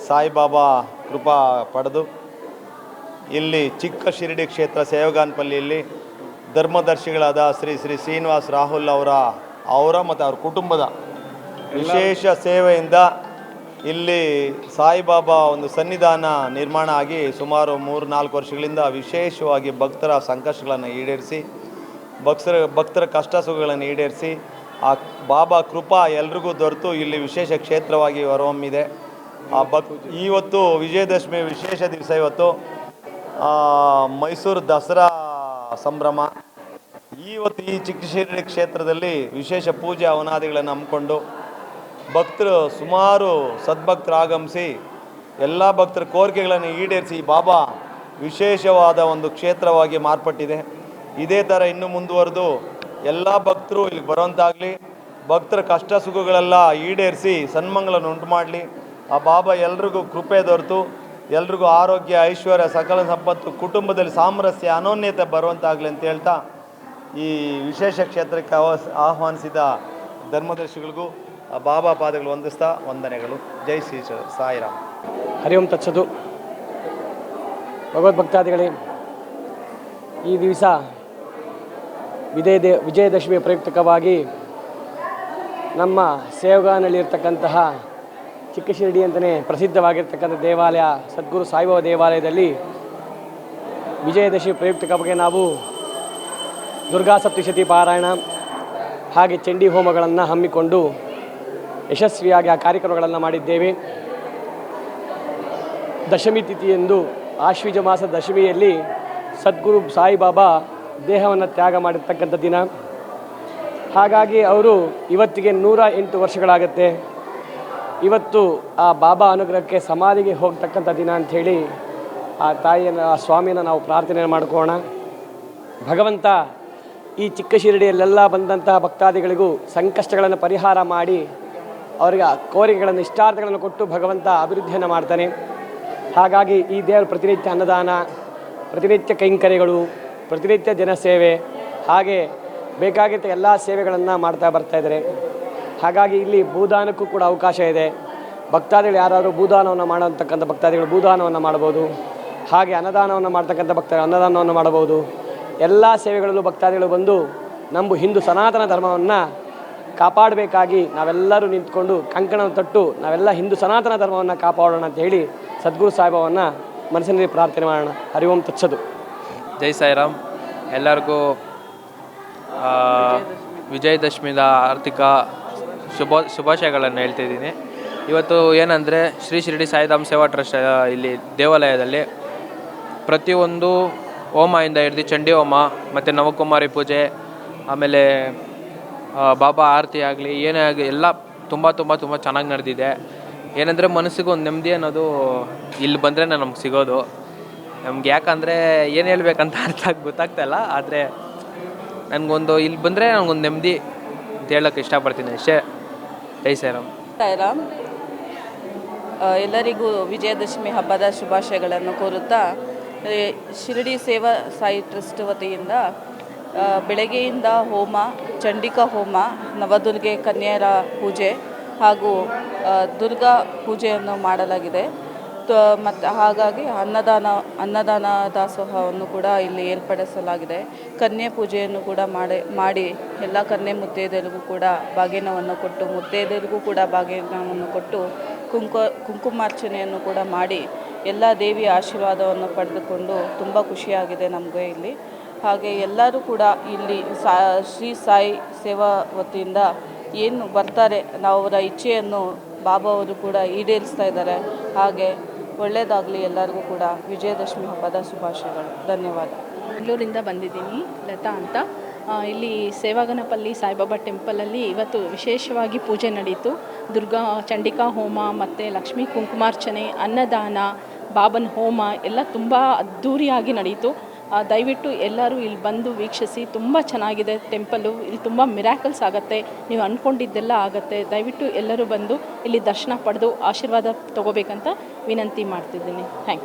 Speaker 6: ಸಾಯಿಬಾಬಾ ಕೃಪಾ ಪಡೆದು ಇಲ್ಲಿ ಚಿಕ್ಕ ಶಿರಡಿ ಕ್ಷೇತ್ರ ಸೇವಗಾನಪಲ್ಲಿಯಲ್ಲಿ ಧರ್ಮದರ್ಶಿಗಳಾದ ಶ್ರೀ ಶ್ರೀನಿವಾಸ್ ರಾಹುಲ್ ಅವರ ಮತ್ತು ಅವ್ರ ಕುಟುಂಬದ ವಿಶೇಷ ಸೇವೆಯಿಂದ ಇಲ್ಲಿ ಸಾಯಿಬಾಬಾ ಒಂದು ಸನ್ನಿಧಾನ ನಿರ್ಮಾಣ ಆಗಿ ಸುಮಾರು 3-4 ವರ್ಷಗಳಿಂದ ವಿಶೇಷವಾಗಿ ಭಕ್ತರ ಸಂಕಷ್ಟಗಳನ್ನು ಈಡೇರಿಸಿ ಭಕ್ತರ ಕಷ್ಟ ಸುಖಗಳನ್ನು ಈಡೇರಿಸಿ ಆ ಬಾಬಾ ಕೃಪಾ ಎಲ್ರಿಗೂ ದೊರೆತು ಇಲ್ಲಿ ವಿಶೇಷ ಕ್ಷೇತ್ರವಾಗಿ ಹೊರಹೊಮ್ಮಿದೆ. ಇವತ್ತು ವಿಜಯದಶಮಿ ವಿಶೇಷ ದಿವಸ. ಇವತ್ತು ಮೈಸೂರು ದಸರಾ ಸಂಭ್ರಮ. ಇವತ್ತು ಈ ಚಿಕ್ಕ ಶಿರಡಿ ಕ್ಷೇತ್ರದಲ್ಲಿ ವಿಶೇಷ ಪೂಜೆ ಅವನಾದಿಗಳನ್ನು ಹಮ್ಮಿಕೊಂಡು ಭಕ್ತರು ಸುಮಾರು ಸದ್ಭಕ್ತರು ಆಗಮಿಸಿ ಎಲ್ಲ ಭಕ್ತರ ಕೋರಿಕೆಗಳನ್ನು ಈಡೇರಿಸಿ ಬಾಬಾ ವಿಶೇಷವಾದ ಒಂದು ಕ್ಷೇತ್ರವಾಗಿ ಮಾರ್ಪಟ್ಟಿದೆ. ಇದೇ ಥರ ಇನ್ನೂ ಮುಂದುವರೆದು ಎಲ್ಲ ಭಕ್ತರು ಇಲ್ಲಿಗೆ ಬರುವಂತಾಗಲಿ, ಭಕ್ತರ ಕಷ್ಟ ಸುಖಗಳೆಲ್ಲ ಈಡೇರಿಸಿ ಸನ್ಮಂಗಲನ್ನು ಉಂಟು ಮಾಡಲಿ. ಆ ಬಾಬಾ ಎಲ್ರಿಗೂ ಕೃಪೆ ದೊರೆತು ಎಲ್ರಿಗೂ ಆರೋಗ್ಯ ಐಶ್ವರ್ಯ ಸಕಲ ಸಂಪತ್ತು ಕುಟುಂಬದಲ್ಲಿ ಸಾಮರಸ್ಯ ಅನೋನ್ಯತೆ ಬರುವಂತಾಗಲಿ ಅಂತ ಹೇಳ್ತಾ ಈ ವಿಶೇಷ ಕ್ಷೇತ್ರಕ್ಕೆ ಆಹ್ವಾನಿಸಿದ ಧರ್ಮದರ್ಶಿಗಳಿಗೂ ಬಾಬಾ ಪಾದಗಳು ವಂದಿಸ್ತಾ ವಂದನೆಗಳು. ಜೈ ಶ್ರೀ ಸಾಯಿರಾಮ್.
Speaker 7: ಹರಿ ಓಂ ತತ್ಸದು. ಭಗವದ್ಭಕ್ತಾದಿಗಳೇ, ಈ ದಿವಸ ವಿಜಯದಶಮಿ ಪ್ರಯುಕ್ತಕವಾಗಿ ನಮ್ಮ ಸೇವಗಾನಲ್ಲಿರ್ತಕ್ಕಂತಹ ಚಿಕ್ಕ ಶಿರಡಿ ಅಂತಲೇ ಪ್ರಸಿದ್ಧವಾಗಿರ್ತಕ್ಕಂಥ ದೇವಾಲಯ ಸದ್ಗುರು ಸಾಯಿಬಾಬಾ ದೇವಾಲಯದಲ್ಲಿ ವಿಜಯದಶಮಿ ಪ್ರಯುಕ್ತಕವಾಗಿ ನಾವು ದುರ್ಗಾ ಸಪ್ತಶತಿ ಪಾರಾಯಣ ಹಾಗೆ ಚಂಡಿ ಹೋಮಗಳನ್ನು ಹಮ್ಮಿಕೊಂಡು ಯಶಸ್ವಿಯಾಗಿ ಆ ಕಾರ್ಯಕ್ರಮಗಳನ್ನು ಮಾಡಿದ್ದೇವೆ. ದಶಮಿ ತಿಥಿಯಂದು ಆಶ್ವೀಜ ಮಾಸ ದಶಮಿಯಲ್ಲಿ ಸದ್ಗುರು ಸಾಯಿಬಾಬಾ ದೇಹವನ್ನು ತ್ಯಾಗ ಮಾಡಿರ್ತಕ್ಕಂಥ ದಿನ. ಹಾಗಾಗಿ ಅವರು ಇವತ್ತಿಗೆ 108 ವರ್ಷಗಳಾಗುತ್ತೆ. ಇವತ್ತು ಆ ಬಾಬಾ ಅನುಗ್ರಹಕ್ಕೆ ಸಮಾಧಿಗೆ ಹೋಗ್ತಕ್ಕಂಥ ದಿನ ಅಂಥೇಳಿ ಆ ತಾಯಿಯನ್ನು ಆ ಸ್ವಾಮಿಯನ್ನು ನಾವು ಪ್ರಾರ್ಥನೆ ಮಾಡ್ಕೋಣ. ಭಗವಂತ ಈ ಚಿಕ್ಕ ಶಿರಡಿಯಲ್ಲೆಲ್ಲ ಬಂದಂತಹ ಭಕ್ತಾದಿಗಳಿಗೂ ಸಂಕಷ್ಟಗಳನ್ನು ಪರಿಹಾರ ಮಾಡಿ ಅವರಿಗೆ ಕೋರಿಕೆಗಳನ್ನು ಇಷ್ಟಾರ್ಥಗಳನ್ನು ಕೊಟ್ಟು ಭಗವಂತ ಅಭಿವೃದ್ಧಿಯನ್ನು ಮಾಡ್ತಾನೆ. ಹಾಗಾಗಿ ಈ ದೇವರು ಪ್ರತಿನಿತ್ಯ ಅನ್ನದಾನ, ಪ್ರತಿನಿತ್ಯ ಕೈಂಕರ್ಯಗಳು, ಪ್ರತಿನಿತ್ಯ ಜನಸೇವೆ ಹಾಗೆ ಬೇಕಾಗಿದ್ದ ಎಲ್ಲ ಸೇವೆಗಳನ್ನು ಮಾಡ್ತಾ ಬರ್ತಾಯಿದ್ದಾರೆ. ಹಾಗಾಗಿ ಇಲ್ಲಿ ಭೂದಾನಕ್ಕೂ ಕೂಡ ಅವಕಾಶ ಇದೆ. ಭಕ್ತಾದಿಗಳು ಯಾರಾದರೂ ಭೂದಾನವನ್ನು ಮಾಡುವಂತಕ್ಕಂಥ ಭಕ್ತಾದಿಗಳು ಭೂದಾನವನ್ನು ಮಾಡ್ಬೋದು. ಹಾಗೆ ಅನ್ನದಾನವನ್ನು ಮಾಡ್ತಕ್ಕಂಥ ಭಕ್ತರು ಅನ್ನದಾನವನ್ನು ಮಾಡಬಹುದು. ಎಲ್ಲ ಸೇವೆಗಳಲ್ಲೂ ಭಕ್ತಾದಿಗಳು ಬಂದು ನಮ್ಮ ಹಿಂದೂ ಸನಾತನ ಧರ್ಮವನ್ನು ಕಾಪಾಡಬೇಕಾಗಿ ನಾವೆಲ್ಲರೂ ನಿಂತ್ಕೊಂಡು ಕಂಕಣವನ್ನು ತೊಟ್ಟು ನಾವೆಲ್ಲ ಹಿಂದೂ ಸನಾತನ ಧರ್ಮವನ್ನು ಕಾಪಾಡೋಣ ಅಂತ ಹೇಳಿ ಸದ್ಗುರು ಸಾಯಿಬಾಬಾವನ್ನು ಮನಸ್ಸಿನಲ್ಲಿ ಪ್ರಾರ್ಥನೆ ಮಾಡೋಣ. ಹರಿ ಓಂ ತತ್ಸದು.
Speaker 8: ಜೈ ಸಾಯಿರಾಮ್. ಎಲ್ಲರಿಗೂ ವಿಜಯದಶಮಿದ ಆರ್ಥಿಕ ಶುಭಾಶಯಗಳನ್ನು ಹೇಳ್ತಿದ್ದೀನಿ. ಇವತ್ತು ಏನಂದರೆ ಶ್ರೀ ಶಿರಡಿ ಸಾಯಿಧಾಮ್ ಸೇವಾ ಟ್ರಸ್ಟ್ ಇಲ್ಲಿ ದೇವಾಲಯದಲ್ಲಿ ಪ್ರತಿಯೊಂದು ಹೋಮದಿಂದ ಹಿಡ್ದು ಚಂಡಿ ಹೋಮ ಮತ್ತು ನವಕುಮಾರಿ ಪೂಜೆ, ಆಮೇಲೆ ಬಾಬಾ ಆರತಿ ಆಗಲಿ ಏನೇ ಆಗಲಿ ಎಲ್ಲ ತುಂಬ ಚೆನ್ನಾಗಿ ನಡೆದಿದೆ. ಏನಂದರೆ ಮನಸ್ಸಿಗೆ ಒಂದು ನೆಮ್ಮದಿ ಅನ್ನೋದು ಇಲ್ಲಿ ಬಂದರೆ ನಮ್ಗೆ ಸಿಗೋದು. ನಮ್ಗೆ ಯಾಕಂದರೆ ಏನು ಹೇಳ್ಬೇಕಂತ ಗೊತ್ತಾಗ್ತಾಯಿಲ್ಲ, ಆದರೆ ನನಗೊಂದು ಇಲ್ಲಿ ಬಂದರೆ ನನಗೊಂದು ನೆಮ್ಮದಿ ಅಂತ ಹೇಳೋಕ್ಕೆ ಇಷ್ಟಪಡ್ತೀನಿ ಅಷ್ಟೇ. ಜೈ ಸಾಯಿರಾಮ್.
Speaker 9: ಸಾಯಿರಾಮ್. ಎಲ್ಲರಿಗೂ ವಿಜಯದಶಮಿ ಹಬ್ಬದ ಶುಭಾಶಯಗಳನ್ನು ಕೋರುತ್ತಾ, ಶಿರಡಿ ಸೇವಾ ಸಾಯಿ ಟ್ರಸ್ಟ್ ವತಿಯಿಂದ ಬೆಳಗ್ಗೆಯಿಂದ ಹೋಮ, ಚಂಡಿಕಾ ಹೋಮ, ನವದುರ್ಗೆ ಕನ್ಯೆಯರ ಪೂಜೆ ಹಾಗೂ ದುರ್ಗಾ ಪೂಜೆಯನ್ನು ಮಾಡಲಾಗಿದೆ. ಮತ್ತು ಹಾಗಾಗಿ ಅನ್ನದಾನ ದಾಸೋಹವನ್ನು ಕೂಡ ಇಲ್ಲಿ ಏರ್ಪಡಿಸಲಾಗಿದೆ. ಕನ್ಯೆ ಪೂಜೆಯನ್ನು ಕೂಡ ಮಾಡಿ ಎಲ್ಲ ಕನ್ಯೆ ಮುತ್ತೈದೆಯರಿಗೂ ಕೂಡ ಬಾಗಿನವನ್ನು ಕೊಟ್ಟು, ಮುತ್ತೈದೆಯರಿಗೂ ಕೂಡ ಬಾಗಿನವನ್ನು ಕೊಟ್ಟು ಕುಂಕುಮಾರ್ಚನೆಯನ್ನು ಕೂಡ ಮಾಡಿ ಎಲ್ಲ ದೇವಿಯ ಆಶೀರ್ವಾದವನ್ನು ಪಡೆದುಕೊಂಡು ತುಂಬ ಖುಷಿಯಾಗಿದೆ ನಮಗೆ ಇಲ್ಲಿ. ಹಾಗೆ ಎಲ್ಲರೂ ಕೂಡ ಇಲ್ಲಿ ಶ್ರೀ ಸಾಯಿ ಸೇವಾ ವತಿಯಿಂದ ಏನು ಬರ್ತಾರೆ, ನಾವು ಅವರ ಇಚ್ಛೆಯನ್ನು ಬಾಬಾ ಅವರು ಕೂಡ ಈಡೇರಿಸ್ತಾ ಇದ್ದಾರೆ. ಹಾಗೆ ಒಳ್ಳೆಯದಾಗಲಿ ಎಲ್ಲರಿಗೂ ಕೂಡ. ವಿಜಯದಶಮಿ ಹಬ್ಬದ ಶುಭಾಶಯಗಳು. ಧನ್ಯವಾದ.
Speaker 10: ಬೆಂಗಳೂರಿಂದ ಬಂದಿದ್ದೀನಿ, ಲತಾ ಅಂತ. ಇಲ್ಲಿ ಸೇವಾಗನಪಲ್ಲಿ ಸಾಯಿಬಾಬಾ ಟೆಂಪಲಲ್ಲಿ ಇವತ್ತು ವಿಶೇಷವಾಗಿ ಪೂಜೆ ನಡೀತು. ದುರ್ಗಾ ಚಂಡಿಕಾ ಹೋಮ ಮತ್ತು ಲಕ್ಷ್ಮೀ ಕುಂಕುಮಾರ್ಚನೆ, ಅನ್ನದಾನ, ಬಾಬನ ಹೋಮ ಎಲ್ಲ ತುಂಬ ಅದ್ಧೂರಿಯಾಗಿ ನಡೀತು. ದಯವಿಟ್ಟು ಎಲ್ಲರೂ ಇಲ್ಲಿ ಬಂದು ವೀಕ್ಷಿಸಿ. ತುಂಬ ಚೆನ್ನಾಗಿದೆ ಟೆಂಪಲ್ಲು. ಇಲ್ಲಿ ತುಂಬ ಮಿರಾಕಲ್ಸ್ ಆಗುತ್ತೆ, ನೀವು ಅಂದ್ಕೊಂಡಿದ್ದೆಲ್ಲ ಆಗುತ್ತೆ. ದಯವಿಟ್ಟು ಎಲ್ಲರೂ ಬಂದು ಇಲ್ಲಿ ದರ್ಶನ ಪಡೆದು ಆಶೀರ್ವಾದ ತೊಗೋಬೇಕಂತ ವಿನಂತಿ ಮಾಡ್ತಿದ್ದೀನಿ. Thank you.